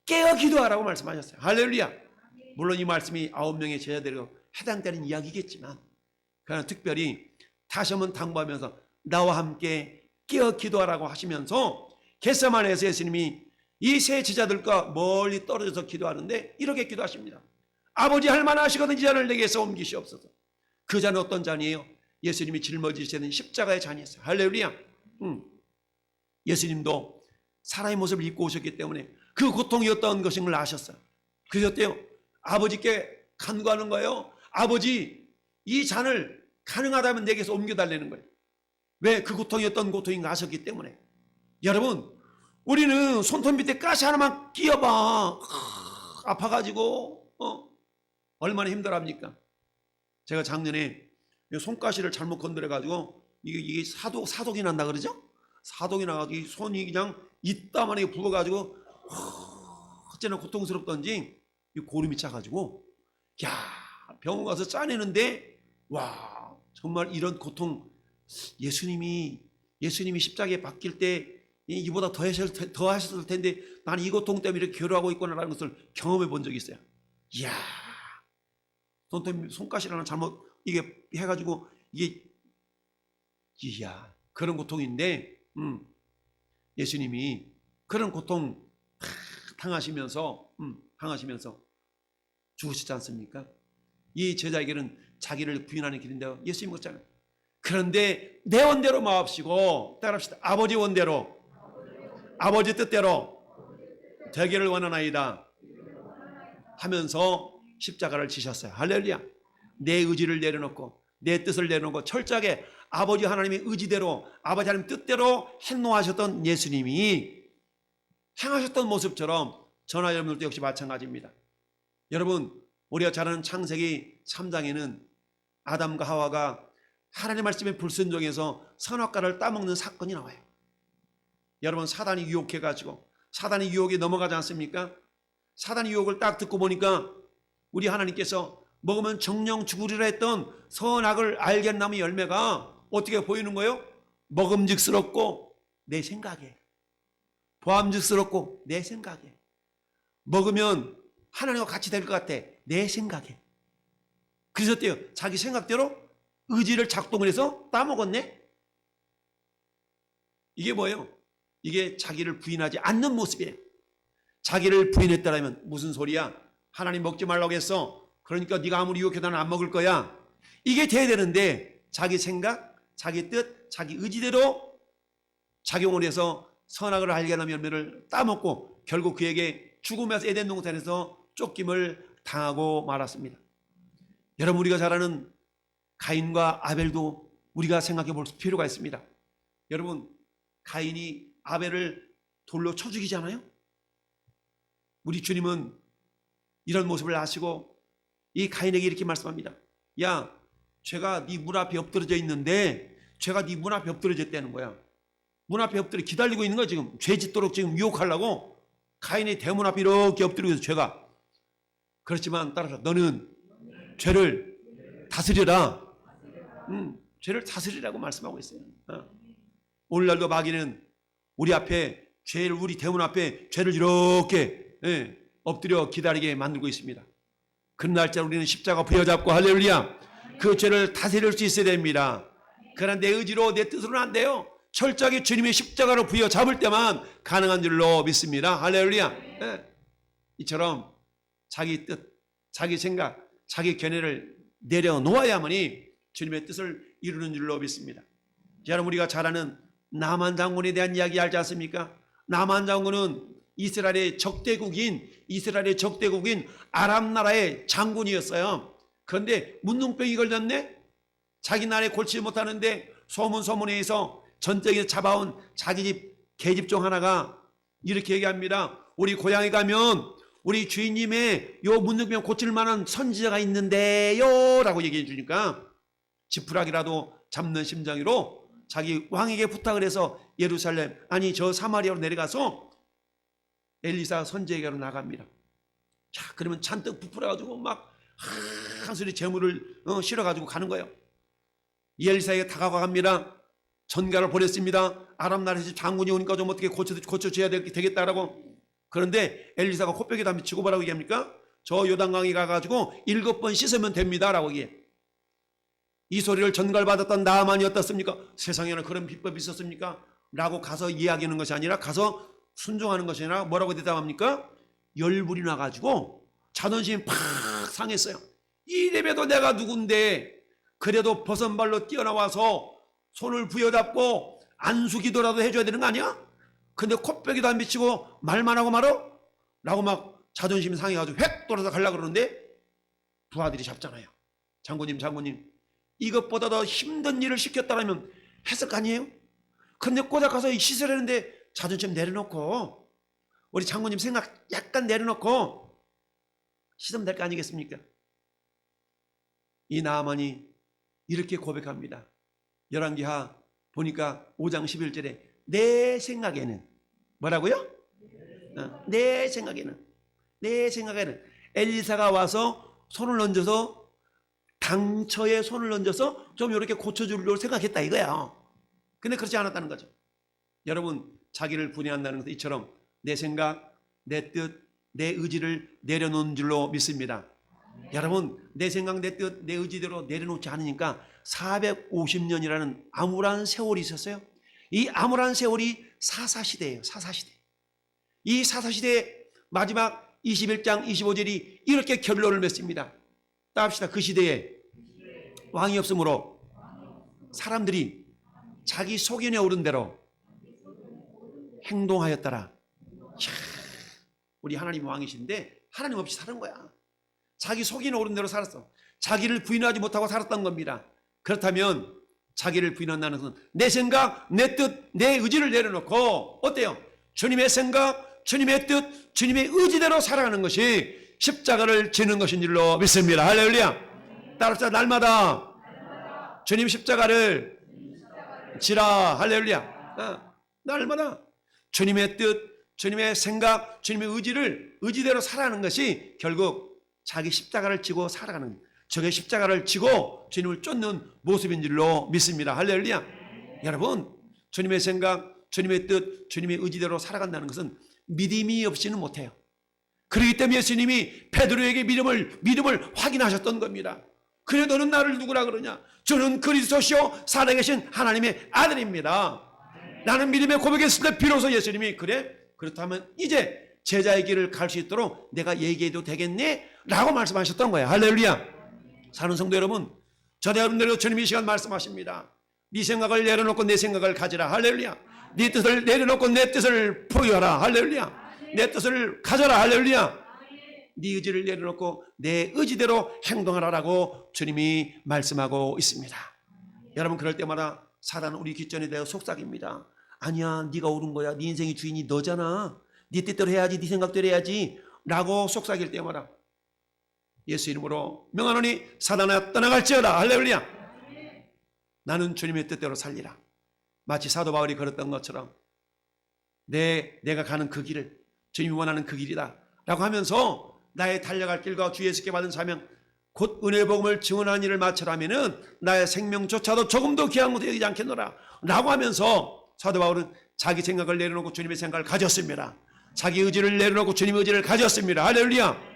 깨어 기도하라고 말씀하셨어요. 할렐루야. 물론 이 말씀이 9명의 제자들에게 해당되는 이야기겠지만, 그러나 특별히 다시 한번 당부하면서 나와 함께 깨어 기도하라고 하시면서 겟세마네에서 예수님이 이 세 제자들과 멀리 떨어져서 기도하는데 이렇게 기도하십니다. 아버지, 할 만하시거든 이 잔을 내게서 옮기시옵소서. 그 잔은 어떤 잔이에요? 예수님이 짊어지시는 십자가의 잔이었어요. 할렐루야. 예수님도 사람의 모습을 입고 오셨기 때문에 그 고통이 어떤 것인 걸 아셨어요. 그래서 어때요? 아버지께 간구하는 거예요. 아버지, 이 잔을 가능하다면 내게서 옮겨달라는 거예요. 왜? 그 고통이 어떤 고통인가 아셨기 때문에. 여러분, 우리는 손톱 밑에 가시 하나만 끼워봐, 아파가지고 얼마나 힘들어합니까? 제가 작년에 손가시를 잘못 건드려가지고 이게 사독이 난다 그러죠? 사독이 나가지고 손이 그냥 이따만하게 부어가지고 어째나 고통스럽던지 고름이 차가지고, 야, 병원 가서 짜내는데, 와, 정말 이런 고통, 예수님이 십자가에 박힐 때 이보다 더 하셨을 텐데 나는 이 고통 때문에 이렇게 괴로워하고 있구나라는 것을 경험해 본 적이 있어요. 이야, 손가시 하나 잘못 이게 해가지고 이게, 이야, 그런 고통인데 예수님이 그런 고통 당하시면서 죽으시지 않습니까? 이 제자에게는 자기를 부인하는 길인데요, 예수님 그렇잖아요. 그런데 내 원대로 마옵시고, 따라합시다. 아버지 원대로, 아버지 뜻대로 되기를 원하나이다 하면서 십자가를 지셨어요. 할렐루야. 내 의지를 내려놓고 내 뜻을 내려놓고 철저하게 아버지 하나님의 의지대로, 아버지 하나님 뜻대로 행동하셨던 예수님이 행하셨던 모습처럼 저나 여러분들도 역시 마찬가지입니다. 여러분, 우리가 잘 아는 창세기 3장에는 아담과 하와가 하나님의 말씀에 불순종해서 선악과를 따먹는 사건이 나와요. 여러분, 사단이 유혹해가지고, 사단이 유혹에 넘어가지 않습니까? 사단이 유혹을 딱 듣고 보니까 우리 하나님께서 먹으면 정령 죽으리라 했던 선악을 알게 나무 열매가 어떻게 보이는 거예요? 먹음직스럽고 내 생각에, 보암직스럽고 내 생각에, 먹으면 하나님과 같이 될 것 같아 내 생각에. 그래서 어때요? 자기 생각대로 의지를 작동을 해서 따먹었네. 이게 뭐예요? 이게 자기를 부인하지 않는 모습이에요. 자기를 부인했다면 무슨 소리야? 하나님 먹지 말라고 했어. 그러니까 네가 아무리 유혹해도 나는 안 먹을 거야. 이게 돼야 되는데 자기 생각, 자기 뜻, 자기 의지대로 작용을 해서 선악을 알게 하는 열매를 따먹고 결국 그에게 죽음에서 에덴 동산에서 쫓김을 당하고 말았습니다. 여러분, 우리가 잘 아는 가인과 아벨도 우리가 생각해 볼 필요가 있습니다. 여러분, 가인이 아벨을 돌로 쳐 죽이잖아요. 우리 주님은 이런 모습을 아시고 이 가인에게 이렇게 말씀합니다. 야, 죄가 네 문 앞에 엎드러져 있는데 죄가 네 문 앞에 엎드러졌다는 거야. 문 앞에 엎드려 기다리고 있는 거야. 지금 죄 짓도록 지금 유혹하려고 가인의 대문 앞에 이렇게 엎드리고 있어. 죄가. 그렇지만 따라서 너는 죄를 다스려라. 죄를 다스리라고 말씀하고 있어요. 오늘날도 마귀는 우리 앞에 죄를, 우리 대문 앞에 죄를 이렇게 엎드려 기다리게 만들고 있습니다. 그 날짜 우리는 십자가 부여잡고 할렐루야 그 죄를 다스릴 수 있어야 됩니다. 그러나 내 의지로 내 뜻으로는 안 돼요. 철저하게 주님의 십자가로 부여잡을 때만 가능한 줄로 믿습니다. 할렐루야. 이처럼 자기 뜻, 자기 생각, 자기 견해를 내려놓아야만이 주님의 뜻을 이루는 줄로 믿습니다. 여러분, 우리가 잘 아는 나만 장군에 대한 이야기 알지 않습니까? 나만 장군은 이스라엘의 적대국인 아람 나라의 장군이었어요. 그런데 문둥병이 걸렸네. 자기 나라에 골치지 못하는데 소문에 의해서 전쟁에서 잡아온 자기 집 계집종 하나가 이렇게 얘기합니다. 우리 고향에 가면 우리 주인님의 요 문둥병 고칠 만한 선지자가 있는데요 라고 얘기해 주니까 지푸라기라도 잡는 심정으로 자기 왕에게 부탁을 해서 예루살렘, 아니 저 사마리아로 내려가서 엘리사 선지자에게로 나갑니다. 자, 그러면 잔뜩 부풀어가지고 막 한 소리 재물을 실어가지고 가는 거예요. 엘리사에게 다가갑니다. 전가를 보냈습니다. 아람 나라에서 장군이 오니까 좀 어떻게 고쳐줘야 되겠다라고. 그런데 엘리사가 코뼈에다 한번 치고 뭐라고 얘기합니까? 저 요단강에 가가지고 7번 씻으면 됩니다 라고 얘기해. 이 소리를 전갈받았던 나아만이 어떻습니까? 세상에는 그런 비법이 있었습니까? 라고 가서 이야기하는 것이 아니라 가서 순종하는 것이 아니라 뭐라고 대답합니까? 열불이 나가지고 자존심이 팍 상했어요. 이래봬도 내가 누군데 그래도 버선발로 뛰어나와서 손을 부여잡고 안수기도라도 해줘야 되는 거 아니야? 근데 코빼기도 안 비치고 말만 하고 말어? 라고 막 자존심이 상해가지고 획 돌아서 가려고 그러는데 부하들이 잡잖아요. 장군님 이것보다 더 힘든 일을 시켰다면 했을 거 아니에요? 근데 꼬작 가서 씻으려는데 자존심 내려놓고 우리 장군님 생각 약간 내려놓고 씻으면 될 거 아니겠습니까? 이 나아만이 이렇게 고백합니다. 열왕기하 보니까 5장 11절에 내 생각에는 뭐라고요? 내 생각에는 엘리사가 와서 손을 얹어서 당처에 손을 얹어서 좀 이렇게 고쳐주려고 생각했다 이거야. 근데 그렇지 않았다는 거죠. 여러분, 자기를 분해한다는 것은 이처럼 내 생각, 내 뜻, 내 의지를 내려놓는 줄로 믿습니다. 여러분, 내 생각, 내 뜻, 내 의지대로 내려놓지 않으니까 450년이라는 암울한 세월이 있었어요. 이 암울한 세월이 사사시대예요. 사사시대. 이 사사시대의 마지막 21장 25절이 이렇게 결론을 맺습니다. 따합시다. 그 시대에 왕이 없으므로 사람들이 자기 소견에 오른 대로 행동하였더라. 자, 우리 하나님 왕이신데 하나님 없이 사는 거야. 자기 속이 오른 대로 살았어. 자기를 부인하지 못하고 살았던 겁니다. 그렇다면 자기를 부인한다는 것은 내 생각, 내 뜻, 내 의지를 내려놓고 어때요? 주님의 생각, 주님의 뜻, 주님의 의지대로 살아가는 것이 십자가를 지는 것인 줄로 믿습니다. 할렐루야. 따라서 날마다 주님 십자가를 지라. 할렐루야. 날마다 주님의 뜻, 주님의 생각, 주님의 의지대로 살아가는 것이 결국 자기 십자가를 지고 살아가는 적의 십자가를 지고 주님을 쫓는 모습인 줄로 믿습니다. 할렐루야. 여러분, 주님의 생각, 주님의 뜻, 주님의 의지대로 살아간다는 것은 믿음이 없이는 못해요. 그렇기 때문에 예수님이 베드로에게 믿음을 확인하셨던 겁니다. 그래 너는 나를 누구라 그러냐? 저는 그리스도시요 살아계신 하나님의 아들입니다. 나는 믿음의 고백했을 때 비로소 예수님이 그래? 그렇다면 이제 제자의 길을 갈 수 있도록 내가 얘기해도 되겠네? 라고 말씀하셨던 거예요. 할렐루야. 사는 성도 여러분, 저도 여러분들도 주님이 이 시간 말씀하십니다. 네 생각을 내려놓고 내 생각을 가지라. 할렐루야. 네 뜻을 내려놓고 내 뜻을 포기하라. 할렐루야. 내 뜻을 가져라. 할렐루야. 네 의지를 내려놓고 내 의지대로 행동하라라고 주님이 말씀하고 있습니다. 여러분, 그럴 때마다 사단은 우리 귓전에 대해 속삭입니다. 아니야, 네가 옳은 거야. 네 인생의 주인이 너잖아. 네 뜻대로 해야지, 네 생각대로 해야지 라고 속삭일 때마다 예수 이름으로 명하노니 사단아 떠나갈지어다. 할렐루야. 나는 주님의 뜻대로 살리라. 마치 사도 바울이 걸었던 것처럼 내가 가는 그 길을 주님이 원하는 그 길이다 라고 하면서 나의 달려갈 길과 주 예수께 받은 사명 곧 은혜의 복음을 증언하는 일을 마치라면은 나의 생명조차도 조금도 귀한 것도 여기지 않겠노라 라고 하면서 사도 바울은 자기 생각을 내려놓고 주님의 생각을 가졌습니다. 자기 의지를 내려놓고 주님의 의지를 가졌습니다. 할렐루야.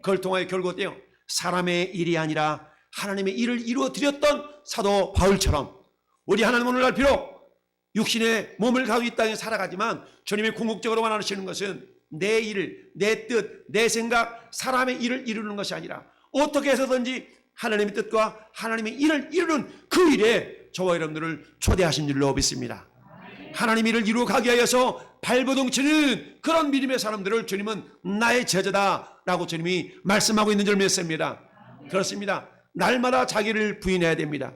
그걸 통하여 결국 어때요? 사람의 일이 아니라 하나님의 일을 이루어 드렸던 사도 바울처럼 우리 하나님 오늘날 비록 육신의 몸을 가지고 이 땅에 살아가지만 주님이 궁극적으로 원하시는 것은 내 일, 내 뜻, 내 생각, 사람의 일을 이루는 것이 아니라 어떻게 해서든지 하나님의 뜻과 하나님의 일을 이루는 그 일에 저와 여러분들을 초대하신 줄로 믿습니다. 하나님 일을 이루어 가기 위해서 발버둥 치는 그런 믿음의 사람들을 주님은 나의 제자다라고 주님이 말씀하고 있는 줄 믿습니다. 그렇습니다. 날마다 자기를 부인해야 됩니다.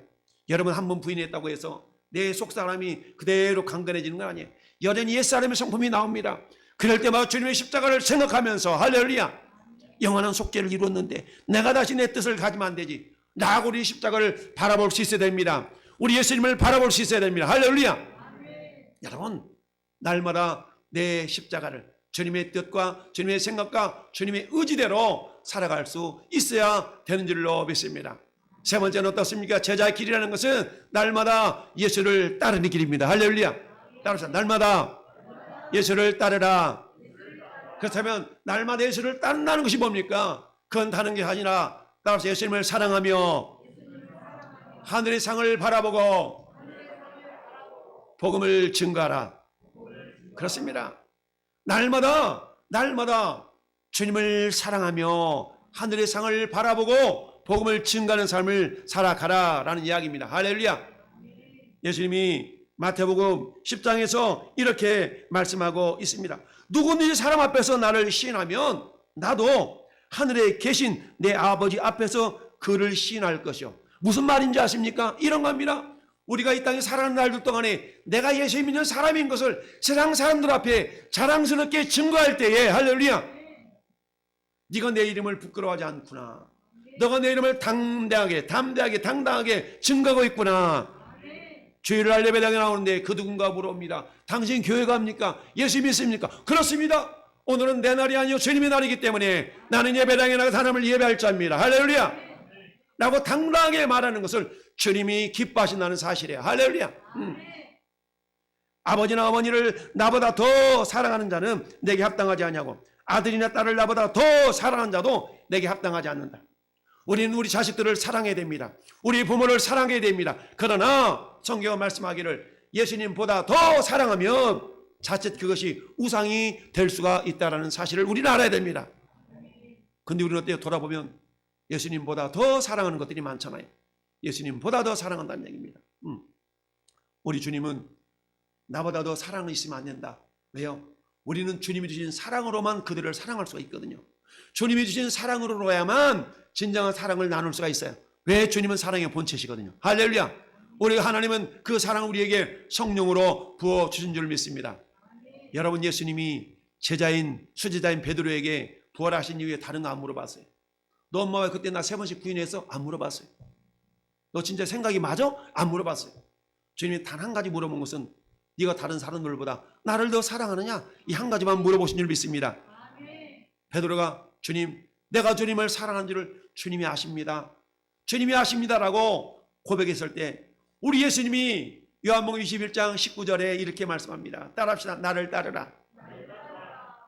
여러분, 한번 부인했다고 해서 내 속사람이 그대로 강건해지는 건 아니에요. 여전히 옛사람의 성품이 나옵니다. 그럴 때마다 주님의 십자가를 생각하면서 할렐루야, 영원한 속죄를 이루었는데 내가 다시 내 뜻을 가지면 안 되지 라고 우리 십자가를 바라볼 수 있어야 됩니다. 우리 예수님을 바라볼 수 있어야 됩니다. 할렐루야. 여러분, 날마다 내 십자가를 주님의 뜻과 주님의 생각과 주님의 의지대로 살아갈 수 있어야 되는 줄로 믿습니다. 세 번째는 어떻습니까? 제자의 길이라는 것은 날마다 예수를 따르는 길입니다. 할렐루야. 따라서 날마다 예수를 따르라. 그렇다면 날마다 예수를 따른다는 것이 뭡니까? 그건 다른 게 아니라 따라서 예수님을 사랑하며 하늘의 상을 바라보고 복음을 증거하라. 그렇습니다. 날마다 주님을 사랑하며 하늘의 상을 바라보고 복음을 증거하는 삶을 살아가라라는 이야기입니다. 할렐루야. 예수님이 마태복음 10장에서 이렇게 말씀하고 있습니다. 누구든지 사람 앞에서 나를 시인하면 나도 하늘에 계신 내 아버지 앞에서 그를 시인할 것이요. 무슨 말인지 아십니까? 이런 겁니다. 우리가 이 땅에 살아가는 날들 동안에 내가 예수 믿는 사람인 것을 세상 사람들 앞에 자랑스럽게 증거할 때에 할렐루야, 네가 내 이름을 부끄러워하지 않구나. 너가 내 이름을 당당하게 증거하고 있구나. 주일을 날 예배당에 나오는데 그 누군가 물어봅니다. 당신 교회 갑니까? 예수 믿습니까? 그렇습니다. 오늘은 내 날이 아니요 주님의 날이기 때문에 나는 예배당에 나가서 하나님을 예배할 자입니다. 할렐루야. 라고 당당하게 말하는 것을 주님이 기뻐하신다는 사실이에요. 할렐루야. 아버지나 어머니를 나보다 더 사랑하는 자는 내게 합당하지 않냐고, 아들이나 딸을 나보다 더 사랑하는 자도 내게 합당하지 않는다. 우리는 우리 자식들을 사랑해야 됩니다. 우리 부모를 사랑해야 됩니다. 그러나 성경은 말씀하기를 예수님보다 더 사랑하면 자칫 그것이 우상이 될 수가 있다는 사실을 우리는 알아야 됩니다. 근데 우리는 어때요? 돌아보면 예수님보다 더 사랑하는 것들이 많잖아요. 예수님보다 더 사랑한다는 얘기입니다. 우리 주님은 나보다 더 사랑이 있으면 안 된다. 왜요? 우리는 주님이 주신 사랑으로만 그들을 사랑할 수가 있거든요. 주님이 주신 사랑으로야만 진정한 사랑을 나눌 수가 있어요. 왜? 주님은 사랑의 본체시거든요. 할렐루야. 우리 하나님은 그 사랑을 우리에게 성령으로 부어주신 줄 믿습니다. 여러분, 예수님이 수제자인 베드로에게 부활하신 이후에 다른 거 안 물어봤어요. 너 엄마 왜 그때 나 3번씩 부인했어? 안 물어봤어요. 너 진짜 생각이 맞아? 안 물어봤어요. 주님이 단 한 가지 물어본 것은 네가 다른 사람들보다 나를 더 사랑하느냐? 이 한 가지만 물어보신 줄 믿습니다. 베드로가 주님, 내가 주님을 사랑한 줄을 주님이 아십니다. 주님이 하십니다라고 고백했을 때 우리 예수님이 요한복음 21장 19절에 이렇게 말씀합니다. 따라합시다. 나를 따르라.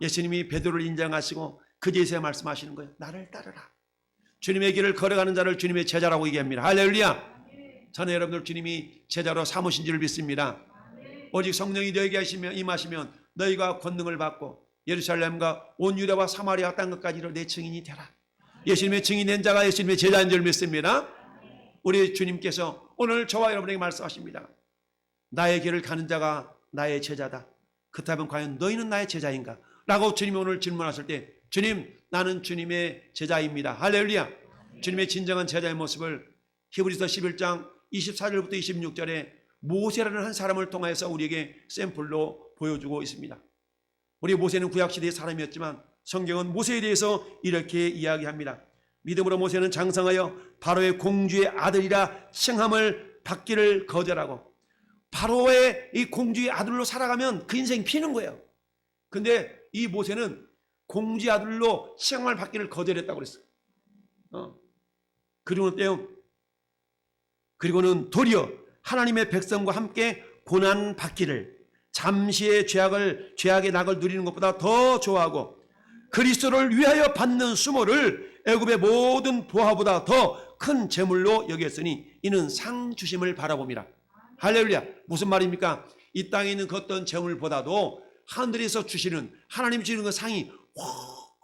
예수님이 베드로를 인정하시고 그제서야 말씀하시는 거예요. 나를 따르라. 주님의 길을 걸어가는 자를 주님의 제자라고 얘기합니다. 할렐루야. 저는 여러분들 주님이 제자로 삼으신 줄을 믿습니다. 오직 성령이 너에게 임하시면 너희가 권능을 받고 예루살렘과 온 유다와 사마리아 땅끝까지로 내 증인이 되라. 예수님의 증인된 자가 예수님의 제자인 줄 믿습니다. 우리 주님께서 오늘 저와 여러분에게 말씀하십니다. 나의 길을 가는 자가 나의 제자다. 그렇다면 과연 너희는 나의 제자인가? 라고 주님이 오늘 질문하실 때 주님, 나는 주님의 제자입니다. 할렐루야. 주님의 진정한 제자의 모습을 히브리서 11장 24절부터 26절에 모세라는 한 사람을 통해서 우리에게 샘플로 보여주고 있습니다. 우리 모세는 구약시대의 사람이었지만 성경은 모세에 대해서 이렇게 이야기합니다. 믿음으로 모세는 장성하여 바로의 공주의 아들이라 칭함을 받기를 거절하고, 바로의 이 공주의 아들로 살아가면 그 인생 피는 거예요. 근데 이 모세는 공주의 아들로 칭함을 받기를 거절했다고 그랬어요. 그리고는 도리어 하나님의 백성과 함께 고난 받기를, 잠시의 죄악의 낙을 누리는 것보다 더 좋아하고 그리스도를 위하여 받는 수모를 애굽의 모든 보화보다 더 큰 재물로 여겼으니 이는 상 주심을 바라봅니다. 할렐루야. 무슨 말입니까? 이 땅에 있는 그 어떤 재물보다도 하늘에서 주시는, 하나님 주시는 그 상이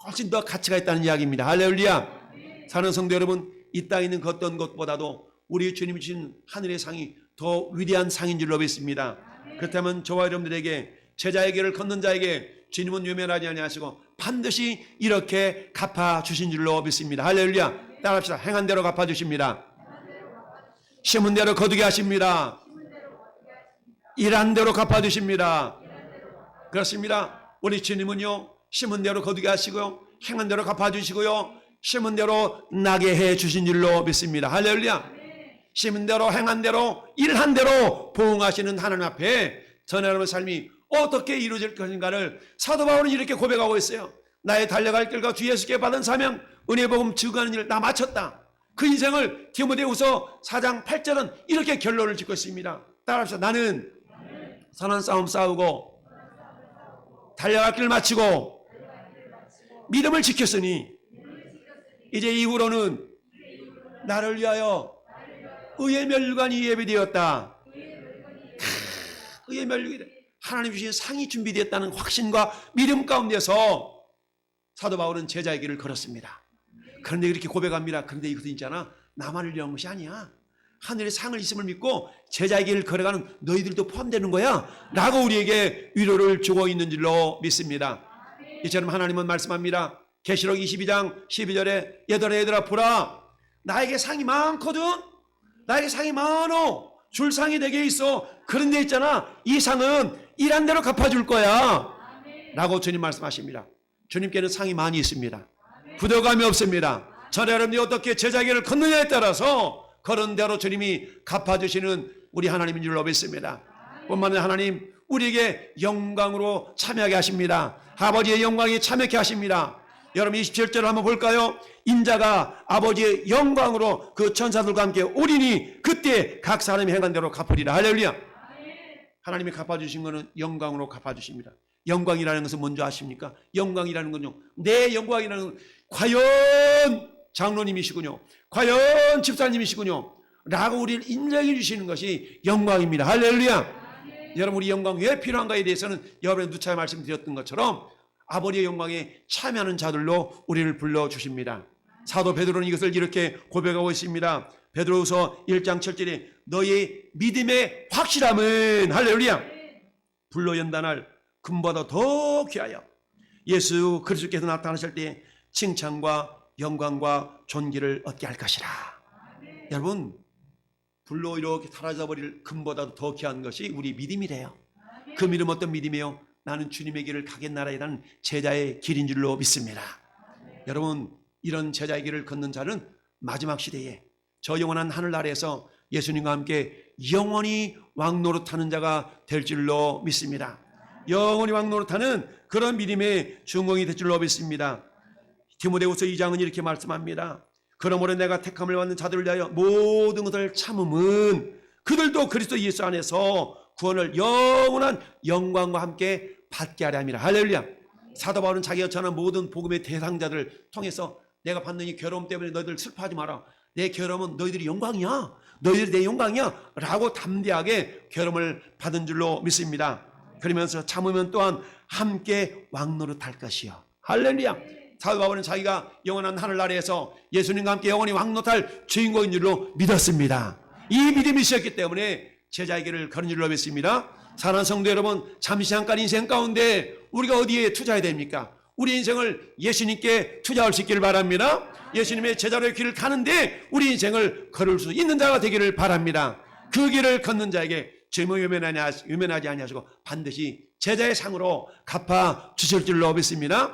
훨씬 더 가치가 있다는 이야기입니다. 할렐루야. 사는 성도 여러분, 이 땅에 있는 그 어떤 것보다도 우리 주님이 주신 하늘의 상이 더 위대한 상인 줄로 믿습니다. 그렇다면 저와 여러분들에게, 제자의 길을 걷는 자에게 주님은 외면하지 아니하시고 반드시 이렇게 갚아주신 줄로 믿습니다. 할렐루야. 따라합시다. 행한 대로 갚아주십니다. 심은 대로 거두게 하십니다. 일한 대로 갚아주십니다. 그렇습니다. 우리 주님은요, 심은 대로 거두게 하시고요, 행한 대로 갚아주시고요, 심은 대로 나게 해주신 줄로 믿습니다. 할렐루야. 심은 대로 행한 대로 일한 대로 보응하시는 하나님 앞에 저는 여러분의 삶이 어떻게 이루어질 것인가를 사도 바울은 이렇게 고백하고 있어요. 나의 달려갈 길과 주 예수께 받은 사명, 은혜복음 증거하는 일을 다 마쳤다. 그 인생을 디모데후서 4장 8절은 이렇게 결론을 짓고 있습니다. 따라합시다. 나는 선한 싸움 싸우고 달려갈 길을 마치고 믿음을 지켰으니 이제 이후로는 나를 위하여 의의 멸관이 예비되었다. 의의 멸관이, 하나님 주신 상이 준비되었다는 확신과 믿음 가운데서 사도 바울은 제자의 길을 걸었습니다. 그런데 이렇게 고백합니다. 그런데 이것은 있잖아, 나만을 위한 것이 아니야. 하늘의 상을 있음을 믿고 제자의 길을 걸어가는 너희들도 포함되는 거야 라고 우리에게 위로를 주고 있는 줄로 믿습니다. 이처럼 하나님은 말씀합니다. 계시록 22장 12절에 얘들아 보라, 나에게 상이 많거든. 나에게 상이 많어. 줄 상이 내게 있어. 그런데 있잖아, 이 상은 일한 대로 갚아줄 거야 라고 주님 말씀하십니다. 주님께는 상이 많이 있습니다. 부족함이 없습니다. 저는 여러분이 어떻게 제자의 길을 걷느냐에 따라서 걸은 대로 주님이 갚아주시는 우리 하나님인 줄로 믿습니다. 뿐만 아니라 하나님 우리에게 영광으로 참여하게 하십니다. 아버지의 영광이 참여케 하십니다. 여러분 27절을 한번 볼까요? 인자가 아버지의 영광으로 그 천사들과 함께 오리니 그때 각 사람이 행한 대로 갚으리라. 할렐루야. 하나님이 갚아주신 것은 영광으로 갚아주십니다. 영광이라는 것은 뭔지 아십니까? 영광이라는 건요, 내 영광이라는 건 과연 장로님이시군요, 과연 집사님이시군요 라고 우리를 인정해 주시는 것이 영광입니다. 할렐루야. 여러분, 우리 영광 왜 필요한가에 대해서는 여러분의 누차 말씀드렸던 것처럼 아버지의 영광에 참여하는 자들로 우리를 불러주십니다. 사도 베드로는 이것을 이렇게 고백하고 있습니다. 베드로후서 1장 7절에 너의 믿음의 확실함은, 할렐루야, 불로 연단할 금보다 더 귀하여 예수 그리스도께서 나타나실 때 칭찬과 영광과 존귀를 얻게 할 것이라. 여러분, 불로 이렇게 사라져버릴 금보다 더 귀한 것이 우리 믿음이래요. 그 믿음 어떤 믿음이에요? 나는 주님의 길을 가겠나라라는 제자의 길인 줄로 믿습니다. 여러분, 이런 제자의 길을 걷는 자는 마지막 시대에 저 영원한 하늘나라에서 예수님과 함께 영원히 왕노릇하는 자가 될 줄로 믿습니다. 영원히 왕노릇하는 그런 믿음의 주인공이 될 줄로 믿습니다. 디모데후서 2장은 이렇게 말씀합니다. 그러므로 내가 택함을 받는 자들을 위하여 모든 것을 참음은 그들도 그리스도 예수 안에서 구원을 영원한 영광과 함께 받게 하려 함이라. 할렐루야. 사도 바울은 자기가 전한 모든 복음의 대상자들을 통해서 내가 받는 이 괴로움 때문에 너희들 슬퍼하지 마라. 내 괴로움은 너희들이 영광이야. 너희들이 내 영광이야. 라고 담대하게 괴로움을 받은 줄로 믿습니다. 그러면서 참으면 또한 함께 왕노릇할 것이요. 할렐루야. 사도 바울은 자기가 영원한 하늘나라에서 예수님과 함께 영원히 왕노릇할 주인공인 줄로 믿었습니다. 이 믿음이 있었기 때문에 제자에게를 거는 줄로 믿습니다. 사랑하는 성도 여러분, 잠시 잠깐 인생 가운데 우리가 어디에 투자해야 됩니까? 우리 인생을 예수님께 투자할 수 있기를 바랍니다. 예수님의 제자로의 길을 가는데 우리 인생을 걸을 수 있는 자가 되기를 바랍니다. 그 길을 걷는 자에게 죄무 유면하지 아니하시고 반드시 제자의 상으로 갚아 주실 줄로 믿습니다.